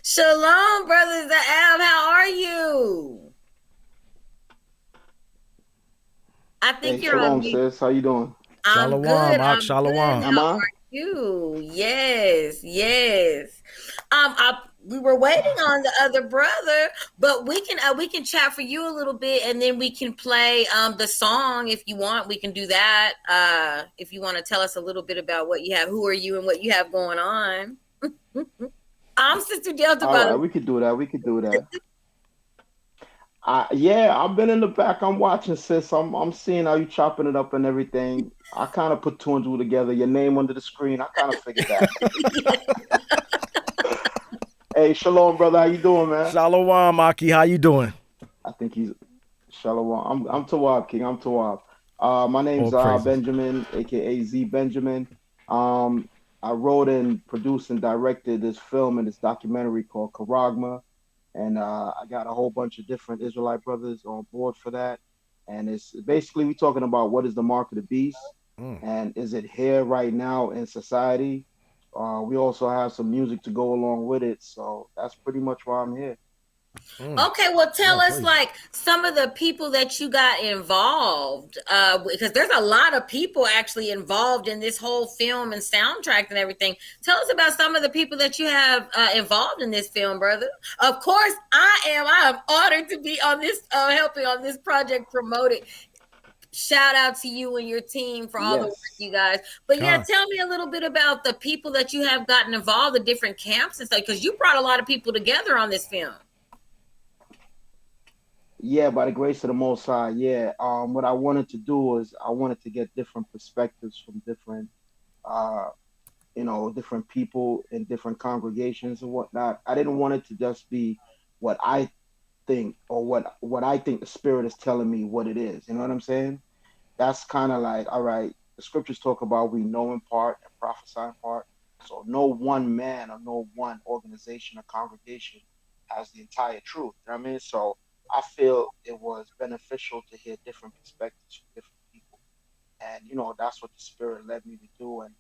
Shalom, brothers. The Ab, how are you? I think Hey, you're on shalom, mute. sis. How you doing? I'm Shalom, good. Ak, I'm shalom. good. Am How I? are you? Yes, yes. We were waiting on the other brother, but we can chat for you a little bit, and then we can play the song if you want. We can do that. If you want to tell us a little bit about what you have, who are you, and what you have going on. I'm Sister Delta. All right, we could do that. We could do that. Yeah, I've been in the back. I'm watching, sis. I'm seeing how you chopping it up and everything. I kind of put two and two together. Your name under the screen. I kind of figured that. Hey, shalom, brother. How you doing, man? Shalom, Aki. How you doing? I think he's shalom. I'm Tawab, King. I'm Tawab. My name's All praises. Benjamin, aka Z Benjamin. I wrote and produced and directed this film and this documentary called Karagma. And I got a whole bunch of different Israelite brothers on board for that. And it's basically we're talking about what is the mark of the beast and is it here right now in society? We also have some music to go along with it. So that's pretty much why I'm here. Okay, well, tell us like some of the people that you got involved, because there's a lot of people actually involved in this whole film and soundtrack and everything. Tell us about some of the people that you have involved in this film, brother. Of course, I am honored to be on this, helping on this project, promote it. Shout out to you and your team for all the work, you guys. But yeah, tell me a little bit about the people that you have gotten involved, the different camps and stuff, because you brought a lot of people together on this film. Yeah, by the grace of the Most High, yeah. What I wanted to do was I wanted to get different perspectives from different, different people in different congregations and whatnot. I didn't want it to just be what I think, or what I think the Spirit is telling me what it is. You know what I'm saying? That's kind of like, all right, the scriptures talk about we know in part and prophesy in part. So no one man or no one organization or congregation has the entire truth. You know what I mean? So I feel it was beneficial to hear different perspectives from different people. And, you know, that's what the Spirit led me to do. And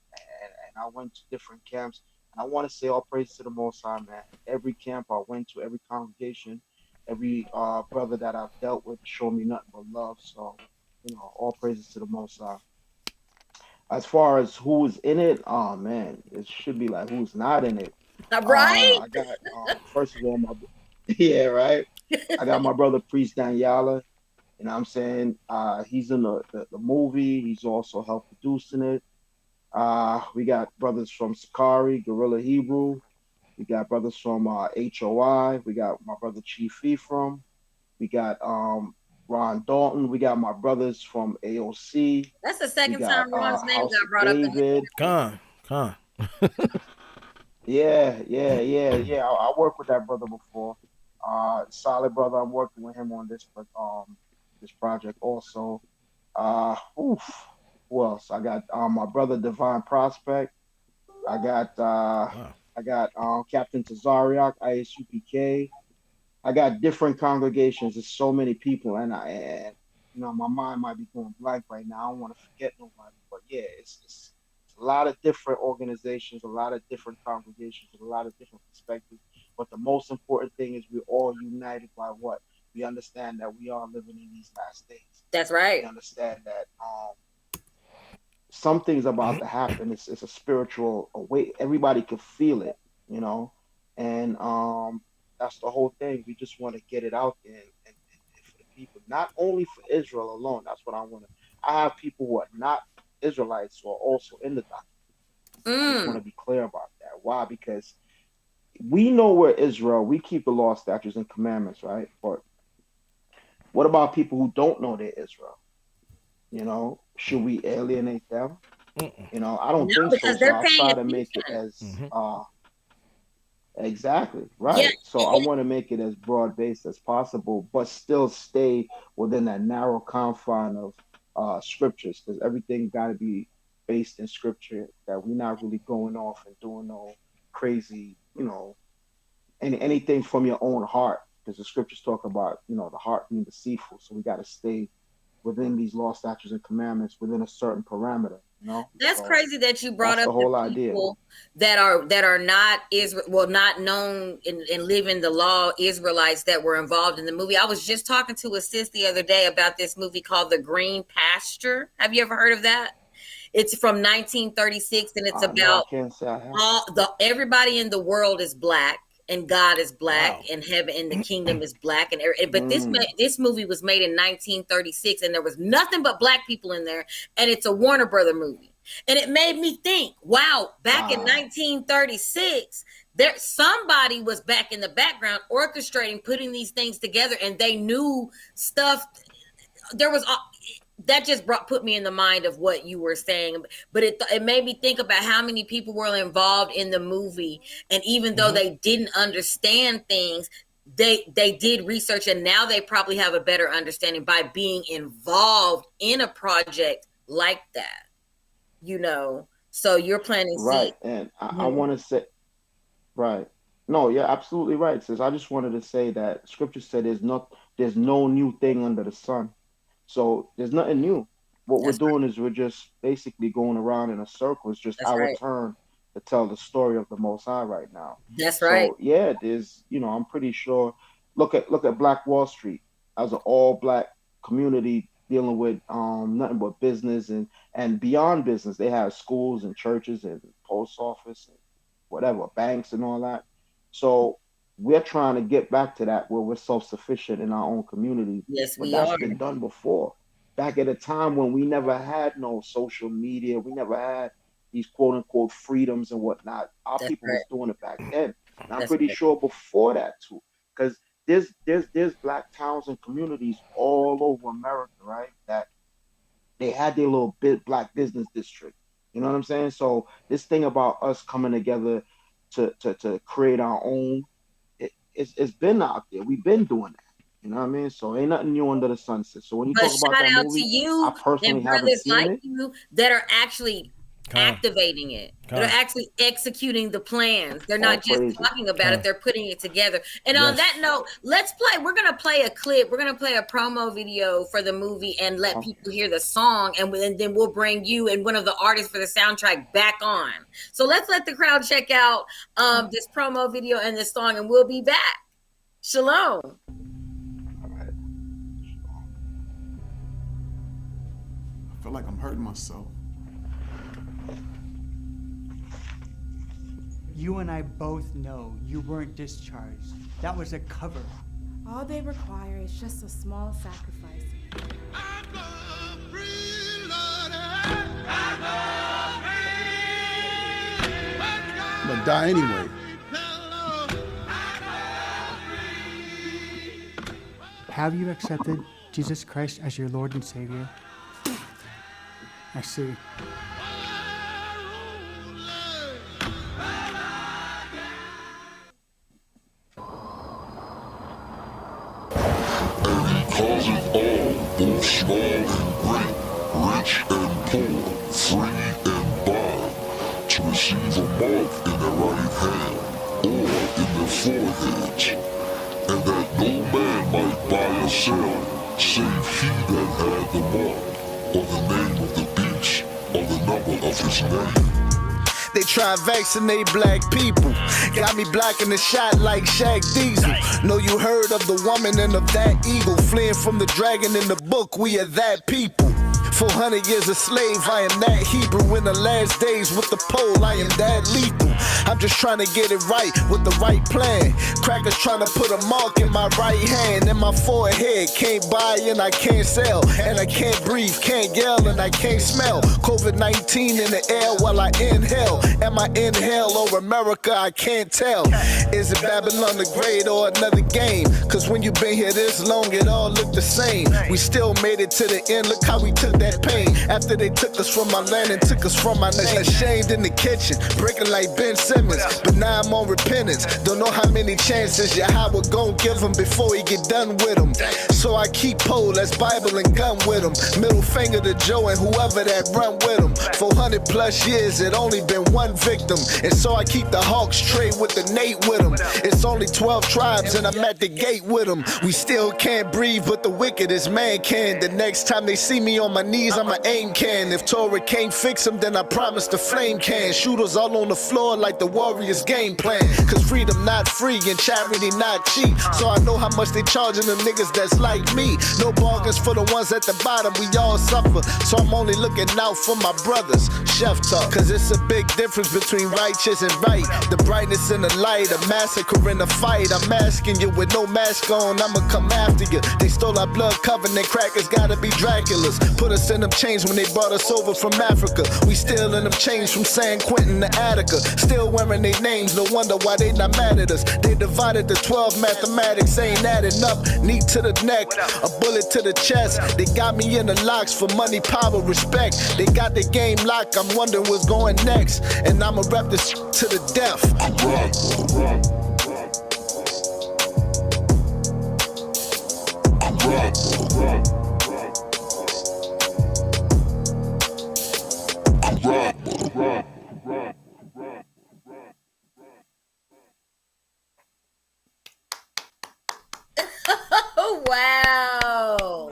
I went to different camps. And I want to say all praise to the Most High, man. Every camp I went to, every congregation, every brother that I've dealt with showed me nothing but love. So, you know, all praises to the Most High. As far as who's in it, oh man, it should be like who's not in it. Right? I got first of all yeah, right. I got my brother Priest Daniela. You know what I'm saying? He's in the movie. He's also helped producing it. We got brothers from Sakari, Gorilla Hebrew. We got brothers from HOI. We got my brother Chief Ephraim. We got Ron Dalton. We got my brothers from AOC. That's the second time Ron's name House got brought David. up. Con. Yeah. I worked with that brother before. Solid brother. I'm working with him on this project also. Who else? I got my brother Divine Prospect. I got Captain Tazariak, ISUPK. I got different congregations. There's so many people, and you know, my mind might be going blank right now. I don't want to forget nobody, but yeah, it's a lot of different organizations, a lot of different congregations, a lot of different perspectives. But the most important thing is we're all united by what? We understand that we are living in these last days. That's right. We understand that something's about to happen. It's a spiritual awake. Everybody can feel it, you know, and that's the whole thing. We just want to get it out there and for the people, not only for Israel alone. That's what I want to. I have people who are not Israelites who are also in the document. I just want to be clear about that. Why? Because we know we're Israel. We keep the law, statutes, and commandments, right? But what about people who don't know they're Israel? You know, should we alienate them? You know, I don't think so. So I'll try to make it as exactly right. Yeah. So I want to make it as broad based as possible, but still stay within that narrow confine of scriptures, because everything got to be based in scripture. That we're not really going off and doing no crazy, you know, anything from your own heart, because the scriptures talk about, you know, the heart being deceitful. So we got to stay within these law, statutes, and commandments within a certain parameter. You know, that's crazy that you brought up the whole idea that are not not known and live in the law, Israelites that were involved in the movie. I was just talking to a sis the other day about this movie called The Green Pasture. Have you ever heard of that? It's from 1936, and it's about everybody in the world is black. And God is black, and heaven and the kingdom is black, but this movie was made in 1936, and there was nothing but black people in there, and it's a Warner Brother movie, and it made me think, wow, back in 1936, there somebody was back in the background orchestrating, putting these things together, and they knew stuff. There was that just put me in the mind of what you were saying, but it made me think about how many people were involved in the movie, and even though they didn't understand things, they did research, and now they probably have a better understanding by being involved in a project like that, you know. So you're planting right, and I want to say, right, no, you're absolutely right, sis. I just wanted to say that Scripture said there's no new thing under the sun. So there's nothing new. What we're doing is we're just basically going around in a circle. It's just our turn to tell the story of the Most High right now. That's right. So yeah, there's, you know, I'm pretty sure. Look at Black Wall Street as an all black community dealing with nothing but business and beyond business. They have schools and churches and post office and whatever, banks and all that. So we're trying to get back to that where we're self-sufficient in our own community. Yes, we that's are. Been done before. Back at a time when we never had no social media, we never had these quote-unquote freedoms and whatnot. Our people was doing it back then. And I'm pretty sure before that too, because there's black towns and communities all over America, right? That they had their little black business district. You know what I'm saying? So this thing about us coming together to create our own. It's been out there. We've been doing that. You know what I mean? So ain't nothing new under the sunset. So when you But talk about shout that out movie, to you I personally and haven't brothers seen like it. you that are actually activating it. That are actually executing the plans. They're not just talking about it, they're putting it together. And on that note, let's play. We're gonna play a clip. We're gonna play a promo video for the movie and let people hear the song, and then we'll bring you and one of the artists for the soundtrack back on. So let's let the crowd check out this promo video and this song, and we'll be back. Shalom. I feel like I'm hurting myself. You and I both know you weren't discharged. That was a cover. All they require is just a small sacrifice. I'm gonna die anyway. Have you accepted Jesus Christ as your Lord and Savior? I see. Calls it all, both small and great, rich and poor, free and bond, to receive a mark in their right hand or in their foreheads, and that no man might buy or sell, save he that had the mark, or the name of the beast, or the number of his name. They try and vaccinate black people. Got me blocking the shot like Shaq Diesel. Know you heard of the woman and of that eagle. Fleeing from the dragon in the book, we are that people. 400 years a slave, I am that Hebrew. In the last days with the pole, I am that lethal. I'm just trying to get it right with the right plan. Crackers trying to put a mark in my right hand and my forehead. Can't buy and I can't sell, and I can't breathe, can't yell and I can't smell. COVID-19 in the air while I inhale. Am I in hell or America? I can't tell. Is it Babylon the Great or another game? Cause when you been here this long, it all look the same. We still made it to the end. Look how we took that pain after they took us from my land and took us from my name. Ashamed in the kitchen, breaking like Ben Simmons, but now I'm on repentance. Don't know how many chances Yahweh gon' give him before he get done with him. So I keep pole, that's Bible and gun with him. Middle finger to Joe and whoever that run with him. 400 plus years, it only been one victim, and so I keep the Hawks trade with the Nate with him. It's only 12 tribes and I'm at the gate with them. We still can't breathe, but the wickedest man can. The next time they see me on my knees, I'm an aim can. If Torah can't fix them, then I promise the flame can. Shooters all on the floor like the Warriors game plan. Cause freedom not free and charity not cheap. So I know how much they charging them niggas that's like me. No bargains for the ones at the bottom, we all suffer. So I'm only looking out for my brothers. Chef talk, cause it's a big difference between righteous and right. The brightness and the light, a massacre in a fight. I'm asking you with no mask on, I'ma come after you. They stole our blood covenant, crackers gotta be Draculas. Put us in them chains when they brought us over from Africa. We still in them chains from San Quentin to Attica. Still wearing their names, no wonder why they not mad at us. They divided the 12, mathematics ain't adding up. Knee to the neck, a bullet to the chest. They got me in the locks for money, power, respect. They got the game locked, I'm wondering what's going next. And I'ma rep this to the death. Oh, wow.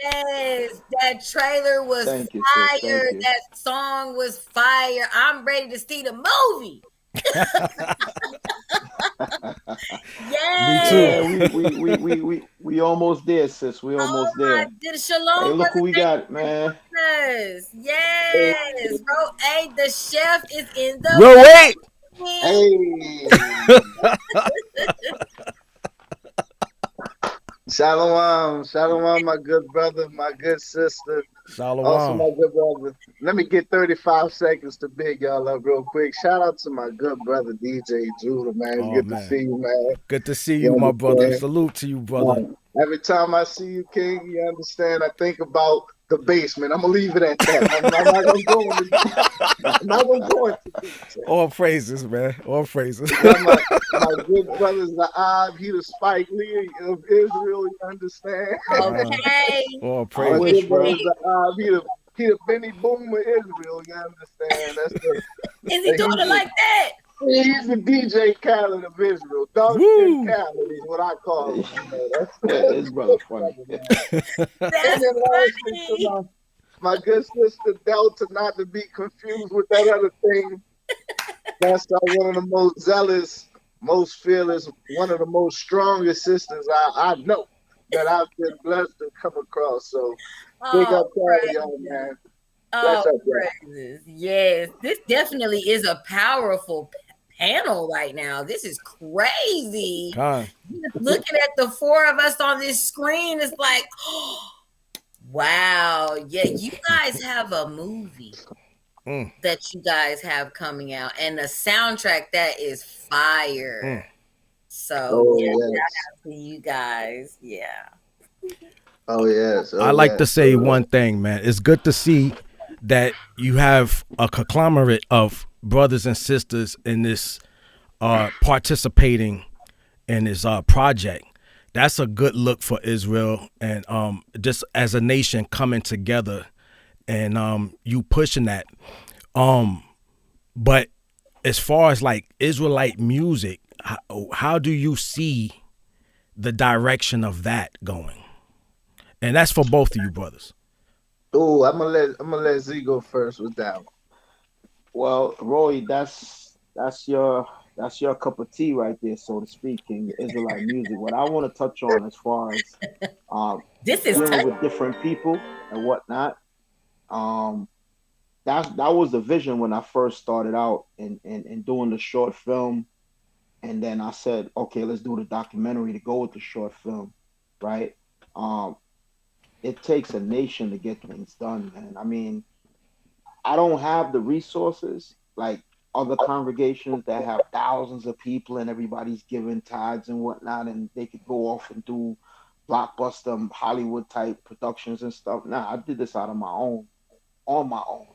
Yes, that trailer was Thank you, fire. sis, thank you. That song was fire. I'm ready to see the movie. Yeah, we almost there, sis. We almost there. Shalom. Hey, look who we brother. got, man. Yes. Bro, hey, the chef is in the Bro, wait. Shalom, shalom, my good brother, my good sister. Shalom. Also, my good brother. Let me get 35 seconds to big y'all up real quick. Shout out to my good brother, DJ Judah, man. It's good to see you, man. Good to see you, my brother. Salute to you, brother. Every time I see you, King, you understand, I think about the basement. I'm gonna leave it at that. I'm not gonna go into I'm not gonna go into detail. All praises, man. All praises. My good brother's the Ab, he the Spike Lee of Israel, you understand? Okay. All My praises. good brother's the Ab, he the Benny Boom of Israel, you understand? That's the, Is he doing it like that? He's the DJ Khaled of Israel. Dark skin Khaled is what I call him. His brother funny. And then lastly, to my good sister Delta, not to be confused with that other thing. That's one of the most zealous, most fearless, one of the most strongest sisters I know that I've been blessed to come across. So big up to all y'all, man. Oh, praises. Yes, this definitely is a powerful panel right now. This is crazy. Looking at the four of us on this screen, it's like, oh, wow. Yeah, you guys have a movie that you guys have coming out and a soundtrack that is fire. So yeah, shout out to you guys. Yeah. Oh yes. I like to say one thing, man. It's good to see that you have a conglomerate of brothers and sisters in this participating in this project. That's a good look for Israel, and just as a nation coming together and you pushing that. But as far as like Israelite music, how do you see the direction of that going? And that's for both of you brothers. Oh, I'm gonna let Z go first with that one. Well, Roy, that's your cup of tea right there, so to speak, in the Israelite music. What I want to touch on as far as this is dealing with different people and whatnot, that was the vision when I first started out in doing the short film, and then I said, okay, let's do the documentary to go with the short film, right? It takes a nation to get things done, man. I mean, I don't have the resources like other congregations that have thousands of people and everybody's giving tithes and whatnot, and they could go off and do blockbuster Hollywood type productions and stuff. Nah, I did this out of my own, on my own,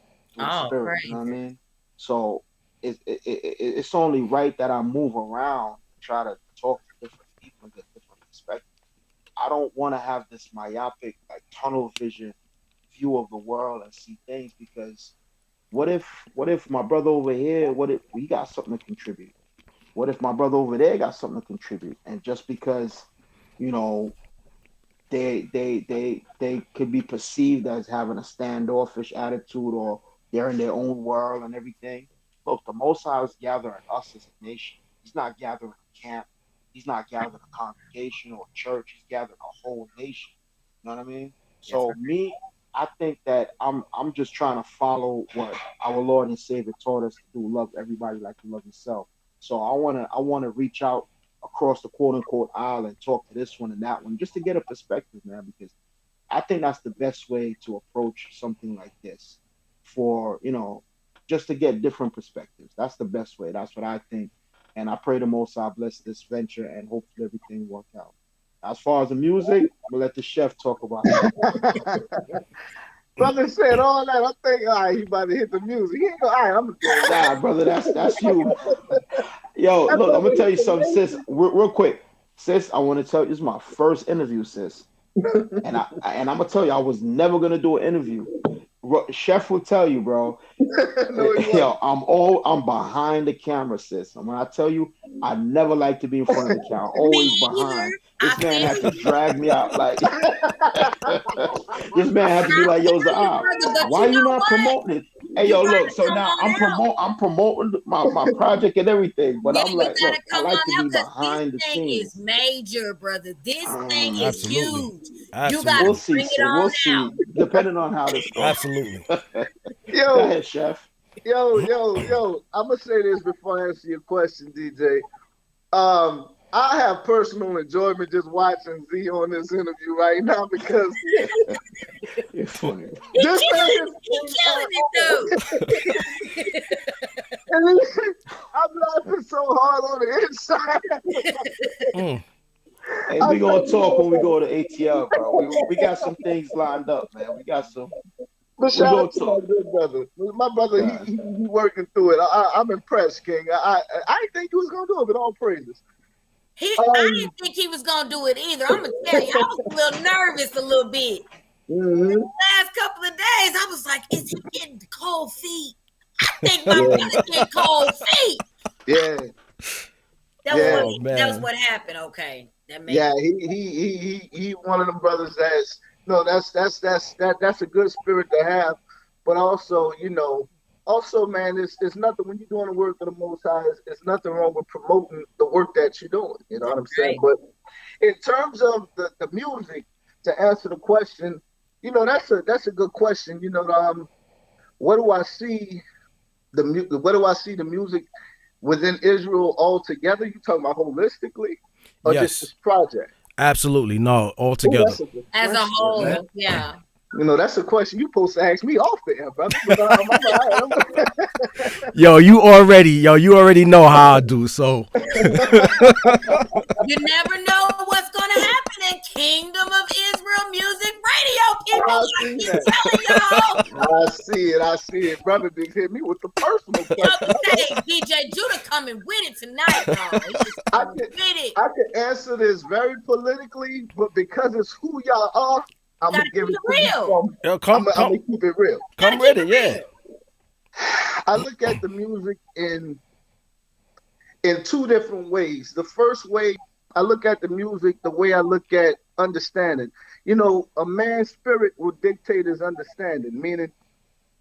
spirit, you know what I mean? So it's only right that I move around, try to talk to different people and get different perspectives. I don't want to have this myopic, like tunnel vision view of the world and see things, because what if my brother over here, what if we got something to contribute? What if my brother over there got something to contribute? And just because, you know, they could be perceived as having a standoffish attitude, or they're in their own world and everything. Look, the Most High is gathering us as a nation. He's not gathering a camp. He's not gathering a congregation or a church. He's gathering a whole nation. You know what I mean? So me, I think that I'm just trying to follow what our Lord and Savior taught us to do: love everybody like you love yourself. So I wanna reach out across the quote unquote aisle and talk to this one and that one, just to get a perspective, man, because I think that's the best way to approach something like this, for, you know, just to get different perspectives. That's the best way. That's what I think. And I pray the Most High bless this venture and hopefully everything work out. As far as the music, we'll let the chef talk about it. Brother said all that. I think, all right, he about to hit the music. He ain't go, all right, I'm gonna Nah, brother, that's you. Yo, look, I'm gonna tell you something, sis. Real quick, sis. I want to tell you, this is my first interview, sis. And I'm gonna tell you, I was never gonna do an interview. Chef will tell you, bro. Yo, I'm behind the camera, sis. And when I tell you, I never like to be in front of the camera. Always behind. This man had to drag me out. Like this man had to be like, "Yo, Zaab, why you not promoting it?" Hey, yo, look. So now I'm promoting my project and everything, but I'm like, look, I like to be behind the scenes. Is major, brother. This thing is huge. Absolutely. You got to We'll bring see. it on We'll out. see. Depending on how this goes. Absolutely. Go ahead, chef. Yo, I'm gonna say this before I answer your question, DJ. I have personal enjoyment just watching Z on this interview right now, because You're funny. this man He's killing it, though. I'm laughing so hard on the inside. Hey, big gonna talk when we go to ATL, bro. We got some things lined up, man. We got some. But shout out to my good brother. My brother, he working through it. I'm impressed, King. I didn't think you was gonna do it, but all praises. I didn't think he was gonna do it either. I'm gonna tell you, I was a little nervous a little bit. Mm-hmm. The last couple of days, I was like, is he getting cold feet? I think my brother's getting cold feet. Yeah. That was what happened. Okay. He one of them brothers that's a good spirit to have. But also, man, it's nothing when you're doing the work of the Most High. It's nothing wrong with promoting the work that you're doing. You know what I'm saying? But in terms of the music, to answer the question, that's a good question. What do I see the music within Israel altogether? You talking about holistically, or just this project? Absolutely, no, altogether. As a whole, man. Yeah. That's a question you supposed to ask me off the air, brother. But, Yo, you already know how I do. So you never know what's gonna happen in Kingdom of Israel Music Radio. People, I keep telling y'all. I see it. Brother Big hit me with the personal question. DJ Judah coming with it tonight, y'all. I can answer this very politically, but because it's who y'all are, I'm gonna give it real. I'm gonna keep it real. Come with it, yeah. I look at the music in two different ways. The first way I look at the music, the way I look at understanding. A man's spirit will dictate his understanding, meaning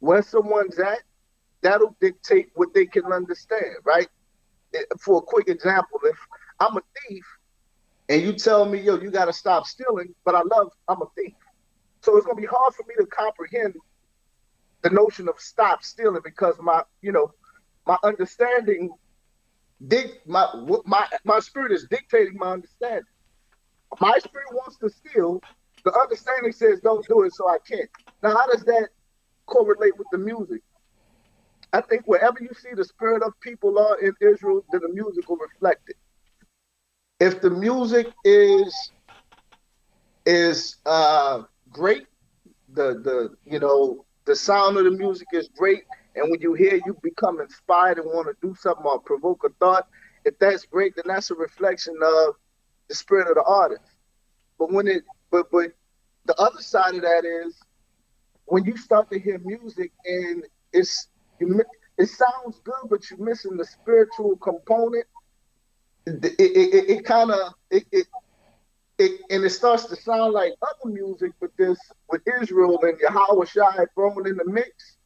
where someone's at, that'll dictate what they can understand, right? For a quick example, if I'm a thief and you tell me, yo, you got to stop stealing, but I'm a thief. So it's going to be hard for me to comprehend the notion of stop stealing because my understanding, my spirit is dictating my understanding. My spirit wants to steal. The understanding says don't do it, so I can't. Now, how does that correlate with the music? I think wherever you see the spirit of people are in Israel, then the music will reflect it. If the music is great, the sound of the music is great, and when you hear, you become inspired and want to do something or provoke a thought. If that's great, then that's a reflection of the spirit of the artist. But but the other side of that is when you start to hear music and it sounds good, but you're missing the spiritual component. It starts to sound like other music, but with Israel and Yahweh Shai thrown in the mix,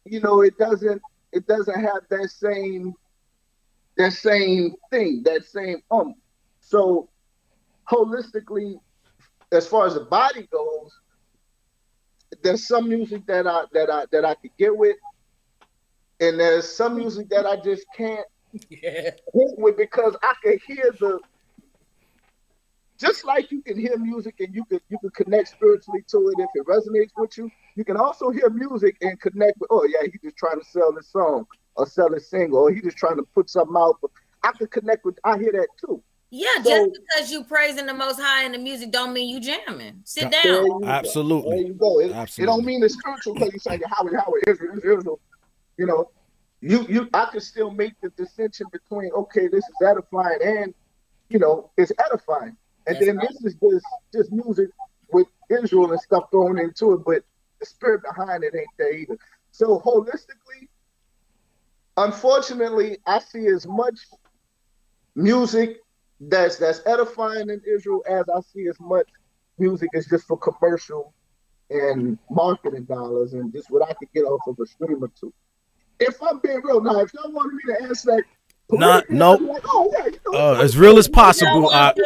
it doesn't have that same thing, that same So holistically, as far as the body goes, there's some music that I could get with, and there's some music that I just can't hit with because I can hear just like you can hear music and you could connect spiritually to it if it resonates with you. You can also hear music and connect with, oh yeah, he's just trying to sell this song or sell this single, or he's just trying to put something out. But I could connect with, I hear that too. Yeah, just because you praising the Most High in the music don't mean you jamming. Sit down. Absolutely. There you go. It don't mean it's spiritual because you say Howard Israel. I could still make the distinction between, okay, this is edifying and, it's edifying. And then this is just music with Israel and stuff thrown into it, but the spirit behind it ain't there either. So holistically, unfortunately, I see as much music that's edifying in Israel as I see as much music is just for commercial and marketing dollars and just what I could get off of a stream or two. If I'm being real now, if y'all wanted me to answer that, nope. Like, oh, yeah, as real as possible. As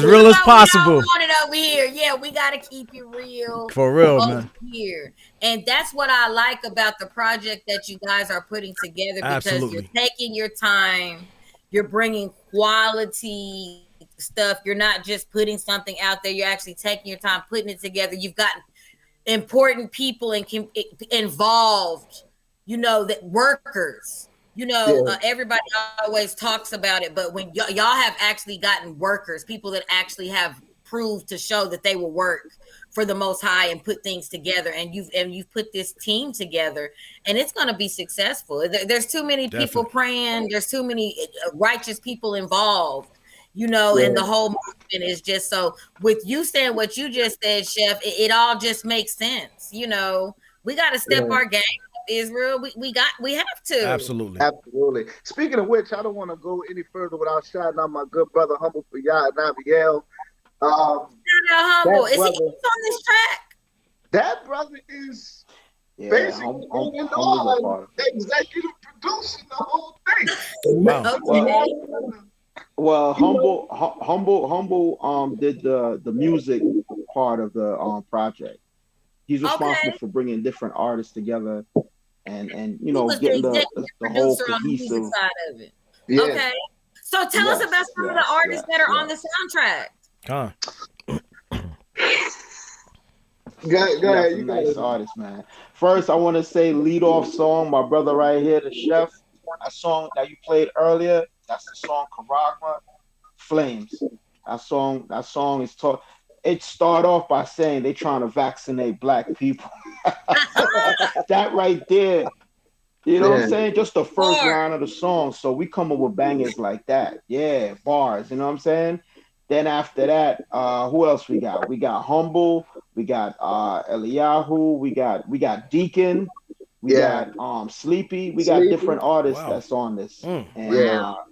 real as possible. We want it over here. Yeah, we got to keep it real. For real, man. Here. And that's what I like about the project that you guys are putting together because you're taking your time. You're bringing quality stuff. You're not just putting something out there. You're actually taking your time, putting it together. You've got important people involved, that workers You know, everybody always talks about it, but when y'all have actually gotten workers, people that actually have proved to show that they will work for the Most High and put things together, and you've put this team together, and it's going to be successful. There's too many people praying. There's too many righteous people involved, you know, and the whole movement is just so. With you saying what you just said, Chef, it all just makes sense. You know, we got to step our game up, Israel. We have to. Absolutely. Speaking of which, I don't want to go any further without shouting out my good brother Humble for Yah Naviel. Humble. Is he on this track? That brother is basically executive producing the whole thing. Well, Humble did the music part of the project. He's responsible for bringing different artists together and you know getting the whole cohesive side of it. Okay, so tell us about some of the artists that are on the soundtrack. Go ahead, you nice artist, man. First, I want to say lead off song, my brother right here, the Chef. That song that you played earlier, that's the song Karagma, Flames. That song is it start off by saying they trying to vaccinate black people. That right there. You know what I'm saying? Just the first line of the song. So we come up with bangers like that. Yeah, bars. You know what I'm saying? Then after that, who else we got? We got Humble, we got Eliyahu, we got Deacon, we got Sleepy, we got different artists that's on this. And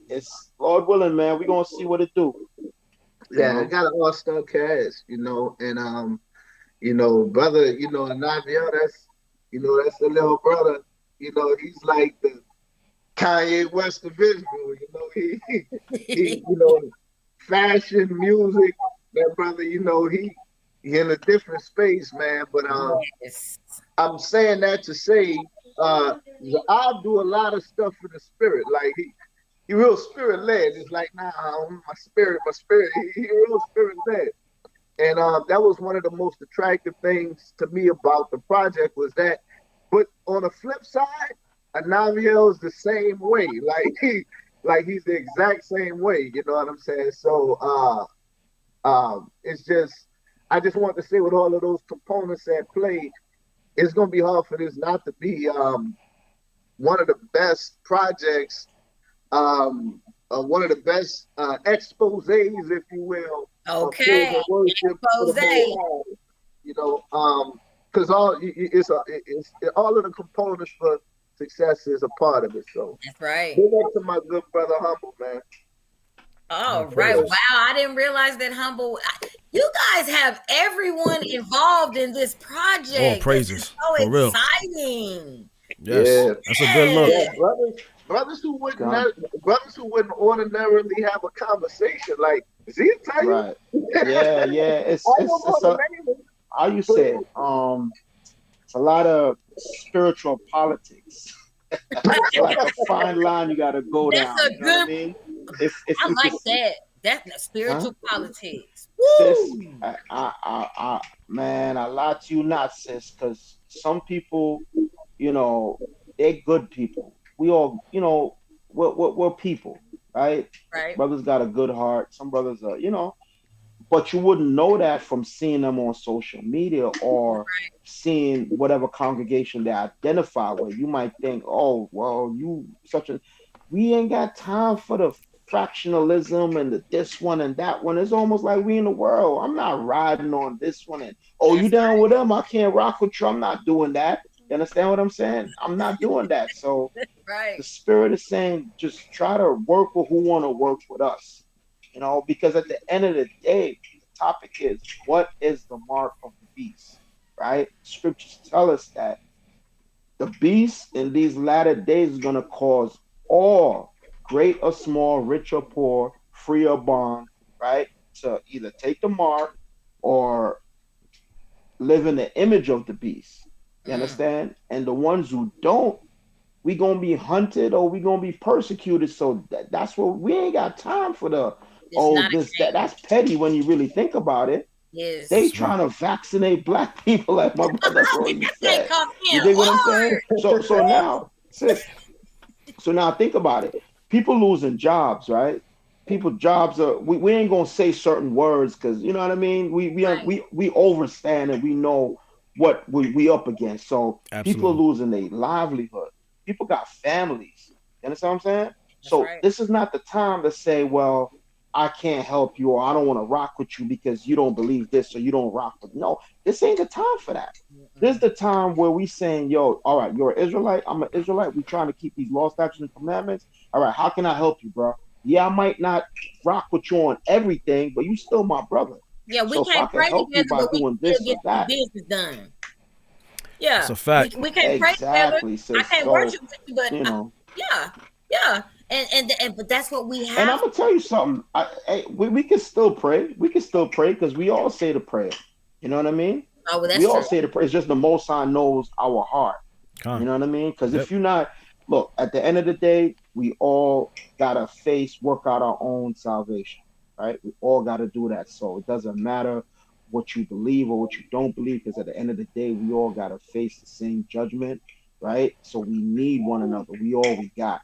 it's Lord willing, man, we're gonna see what it do. I got an all-star cast, you know, and you know, brother, you know, Naviel, that's the little brother, you know, he's like the Kanye West of Israel, you know, he you know, fashion, music, that brother, you know, he in a different space, man. But I'm saying that to say I do a lot of stuff in the spirit. Like he real spirit led. It's like my spirit. He real spirit led. And that was one of the most attractive things to me about the project was that. But on the flip side, Naviel is the same way. Like he's the exact same way, you know what I'm saying? So it's just I just want to say with all of those components at play, it's gonna be hard for this not to be one of the best projects, one of the best exposés, if you will. Okay. Expose. You know, because all of the components for success is a part of it. So that's right. Big up to my good brother Humble, man. Oh, right. Wow. I didn't realize that Humble. You guys have everyone involved in this project. Oh, praises. So for real. Exciting. Yes. That's a good look. Yeah, brothers who wouldn't ordinarily have a conversation like Z tell you. Right. Yeah. It's how you say it? It's a lot of spiritual politics. Like a fine line you got to go down. That's a good. I mean? If I like that. That's spiritual politics. Sis, man, I lie to you not, sis, because some people, you know, they're good people. We all, you know, we're people, right? Right. Brothers got a good heart. Some brothers are, you know, but you wouldn't know that from seeing them on social media or seeing whatever congregation they identify with. You might think, oh, well, we ain't got time for the fractionalism and this one and that one. It's almost like we in the world. I'm not riding on this one and, you down with them? I can't rock with you. I'm not doing that. You understand what I'm saying? I'm not doing that. So the spirit is saying, just try to work with who want to work with us. You know, because at the end of the day, the topic is, what is the mark of the beast, right? Scriptures tell us that the beast in these latter days is going to cause all, great or small, rich or poor, free or bond, right, to either take the mark or live in the image of the beast. You understand? And the ones who don't, we going to be hunted or we going to be persecuted. So that's what we ain't got time for the... that's petty when you really think about it. Yes. They trying to vaccinate black people, like my brother said. You dig what I'm saying? So now, sis, So now think about it. People losing jobs, right? People jobs are. We ain't gonna say certain words because you know what I mean. We overstand and we know what we up against. So people are losing their livelihood. People got families. You understand what I'm saying? So this is not the time to say, well, I can't help you or I don't want to rock with you because you don't believe this or you don't rock with. No, this ain't the time for that. This is the time where we saying, yo, all right, you're an Israelite, I'm an Israelite. We trying to keep these law, statutes, and commandments. All right, how can I help you, bro? Yeah, I might not rock with you on everything, but you still my brother. Yeah, we so can't pray together, but we can still get the business done. Yeah, that's a fact. We can't pray together. I can't worship with you, but you know, yeah. And but that's what we have. And I'm gonna tell you something. We can still pray. We can still pray because we all say the prayer. You know what I mean? Oh, well, that's we true. all say the prayer. It's just the Most High knows our heart. You know what I mean? Because if you're not, look, at the end of the day, we all gotta work out our own salvation, right? We all gotta do that. So it doesn't matter what you believe or what you don't believe, because at the end of the day, we all gotta face the same judgment, right? So we need one another. We got.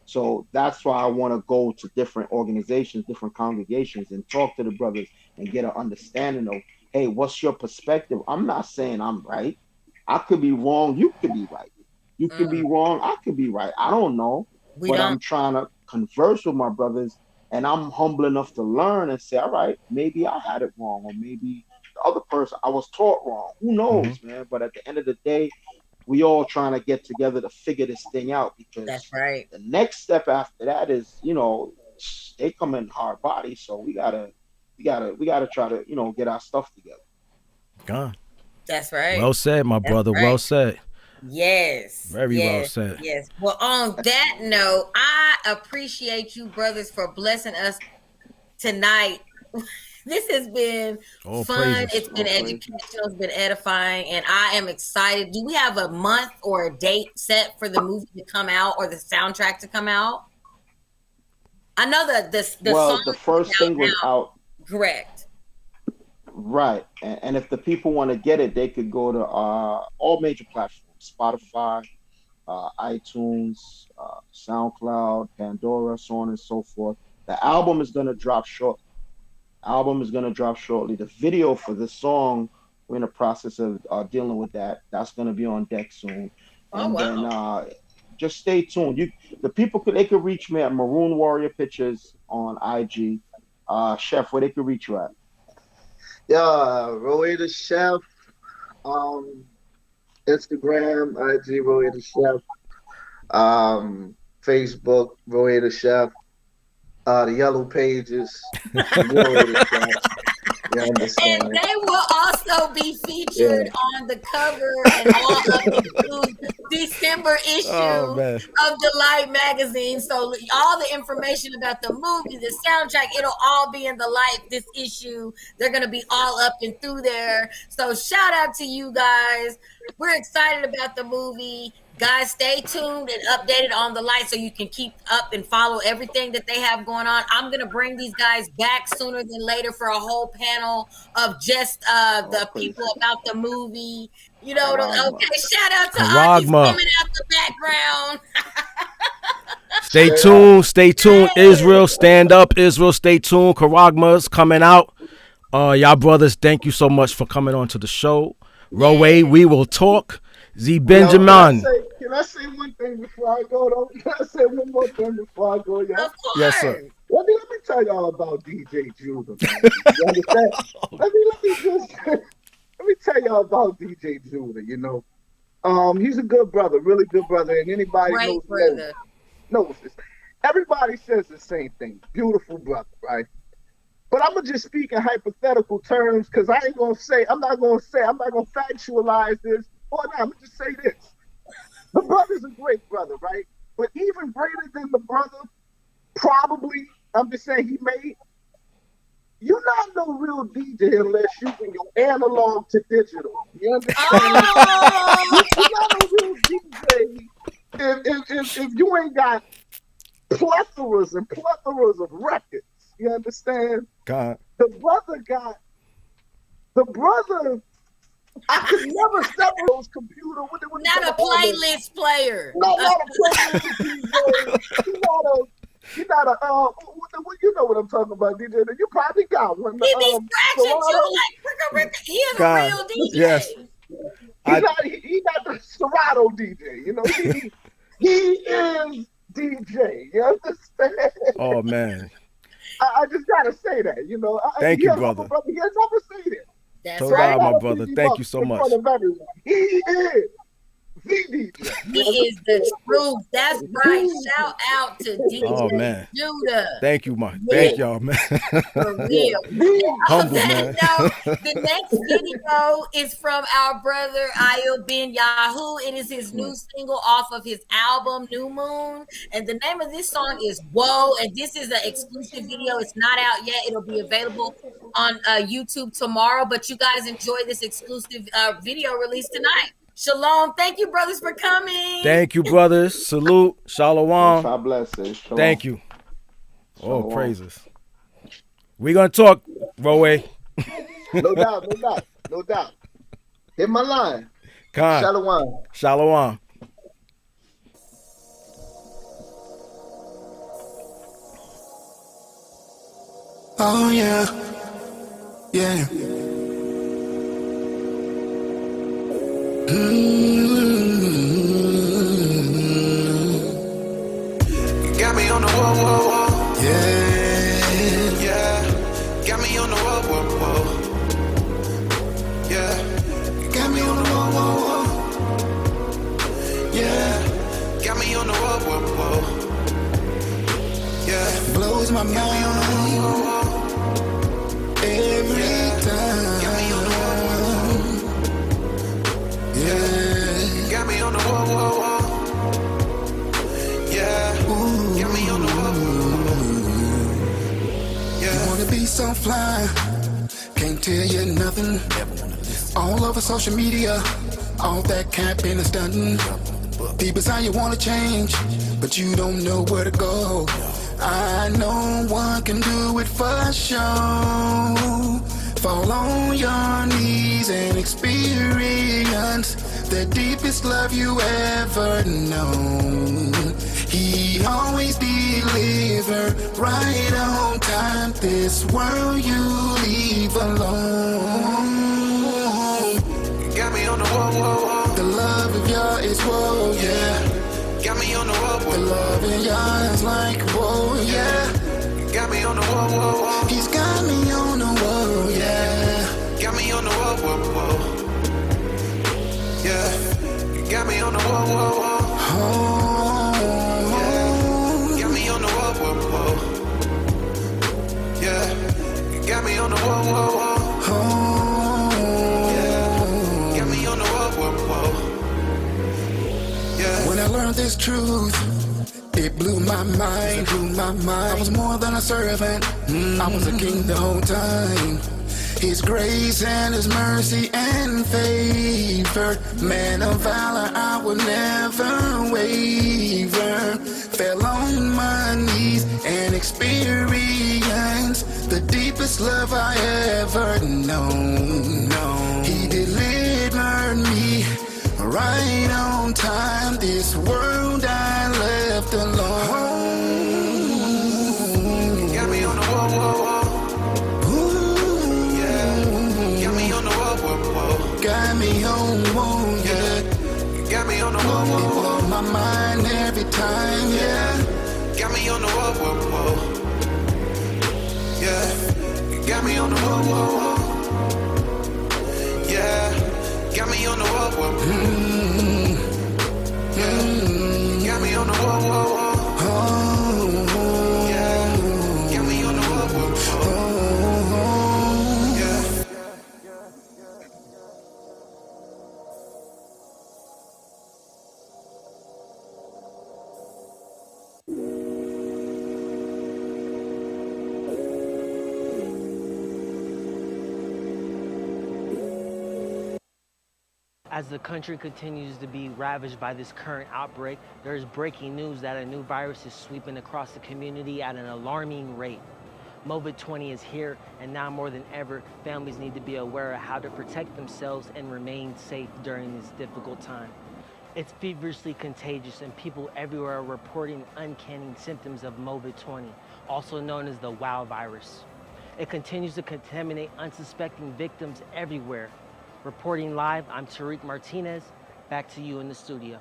So that's why I want to go to different organizations, different congregations, and talk to the brothers and get an understanding of, hey, what's your perspective? I'm not saying I'm right. I could be wrong. You could be right. You could be wrong. I could be right. I don't know. I'm trying to converse with my brothers, and I'm humble enough to learn and say, all right, maybe I had it wrong, or maybe the other person, I was taught wrong. Who knows, man? But at the end of the day, we all trying to get together to figure this thing out, because that's right. The next step after that is, you know, they come in hard body, so we gotta try to, you know, get our stuff together. God. That's right. Well said, my brother. Right. Well said. Yes. Very well said. Yes. Well, on that note, I appreciate you brothers for blessing us tonight. This has been fun. Praises. It's been educational. It's been edifying, and I am excited. Do we have a month or a date set for the movie to come out or the soundtrack to come out? I know that the first thing was out. Correct. Right, and if the people want to get it, they could go to all major platforms: Spotify, iTunes, SoundCloud, Pandora, so on and so forth. The album is going to drop shortly. The video for the song, we're in the process of dealing with that. That's going to be on deck soon. Then just stay tuned. They could reach me at Maroon Warrior Pictures on IG. Chef, where they could reach you at? Yeah, Roy the Chef. Instagram, IG, Roy the Chef. Facebook, Roy the Chef. The yellow pages. And they will also be featured on the cover and all of the December issue of Delight magazine. So all the information about the movie, the soundtrack, it'll all be in the Light, this issue. They're going to be all up and through there. So shout out to you guys. We're excited about the movie. Guys, stay tuned and updated on the Light so you can keep up and follow everything that they have going on. I'm going to bring these guys back sooner than later for a whole panel of just the people about the movie. You know, okay, shout out to Aunties coming out the background. Stay tuned, Israel. Stand up, Israel. Stay tuned. Karagma's coming out. Y'all brothers, thank you so much for coming on to the show. Roe, we will talk. Z Benjamin. Can I say one thing before I go, though? Can I say one more thing before I go, y'all? Of course. Yes, sir. Let me tell y'all about DJ Judah, man. You understand? let me tell y'all about DJ Judah, you know. He's a good brother, really good brother, and anybody knows this. Everybody says the same thing. Beautiful brother, right? But I'm gonna just speak in hypothetical terms, because I'm not gonna factualize this. I'm gonna just say this. The brother's a great brother, right? But even greater than the brother, probably, I'm just saying he made, you're not no real DJ unless using your analog to digital. You understand? You're not no real DJ if you ain't got plethora of records. You understand? God. The brother, I could never separate those computer. Not a playlist player. No, not a playlist DJ. He's not a you know what I'm talking about, DJ. You probably got one. He be scratching too, like he is a real DJ. Yes. He's not the Serato DJ. You know, he is DJ. You understand? Oh man. I just gotta say that. You know. Thank you, brother. He has never say that. That's so right. my brother. Thank you so much. In front of everyone. He is the DJ. He is the truth. That's right. Shout out to DJ Judah. Thank you, Thank y'all, man. For real. Humble, man. The next video is from our brother Ayub Ben Yahoo. It is his new single off of his album New Moon, and the name of this song is Whoa. And this is an exclusive video. It's not out yet. It'll be available on YouTube tomorrow. But you guys enjoy this exclusive video release tonight. Shalom. Thank you, brothers, for coming. Thank you, brothers. Salute. Shalom. God bless you. Shalom. Thank you. Shalom. Oh, praises. We're going to talk, Roe. No doubt. Hit my line. Khan. Shalom. Shalom. Oh, yeah. Yeah. Got me on the whoa, whoa, whoa. Yeah, yeah. Got me on the whoa, whoa, whoa. Yeah. Got me on the whoa, whoa, whoa. Yeah. Got me on the whoa, whoa, whoa. Yeah. Blows my mind every time. Got me on the whoa, whoa. Yeah. Got me on the whoa, whoa, whoa. Yeah. Ooh. Got me on the whoa, whoa. Yeah. You wanna be so fly, can't tell you nothing. All over social media, all that capping is done. People say you wanna change, but you don't know where to go. I know one can do it for sure. Fall on your knees and experience the deepest love you ever known. He always deliver right on time. This world you leave alone. Got me on the whoa, whoa, whoa. The love of y'all is whoa, yeah. Got me on the whoa, whoa. The love in y'all is like whoa, yeah. Got me on the whoa, whoa, whoa. He's got me on the whoa, yeah. Got me on the whoa, whoa, whoa. Yeah. Got me on the whoa, whoa, whoa. Oh, yeah. Got me on the whoa, whoa, whoa. Yeah. Got me on the whoa, whoa, whoa. Oh, yeah. Got me on the whoa, whoa, whoa. Yeah. When I learned this truth, it blew my mind, I was more than a servant. I was a king the whole time. His grace and his mercy and favor, man of valor, I will never waver. Fell on my knees and experienced the deepest love I ever known. He delivered me right on time. This world I left alone. Got me on the whoa, whoa, whoa. Got me on, whoa, yeah. Got me on the whoa, whoa, whoa. On my mind every time, yeah. Got me on the whoa, whoa, whoa. Yeah. Got me on the whoa, whoa, whoa. Yeah. Got me on the whoa, whoa, whoa. Yeah. Got me on the whoa, whoa, whoa. Oh, yeah. Got me on the whoa, whoa, whoa. As the country continues to be ravaged by this current outbreak, there is breaking news that a new virus is sweeping across the community at an alarming rate. MOVID 20 is here, and now more than ever, families need to be aware of how to protect themselves and remain safe during this difficult time. It's feverishly contagious, and people everywhere are reporting uncanny symptoms of MOVID 20, also known as the WOW virus. It continues to contaminate unsuspecting victims everywhere. Reporting live, I'm Tariq Martinez. Back to you in the studio.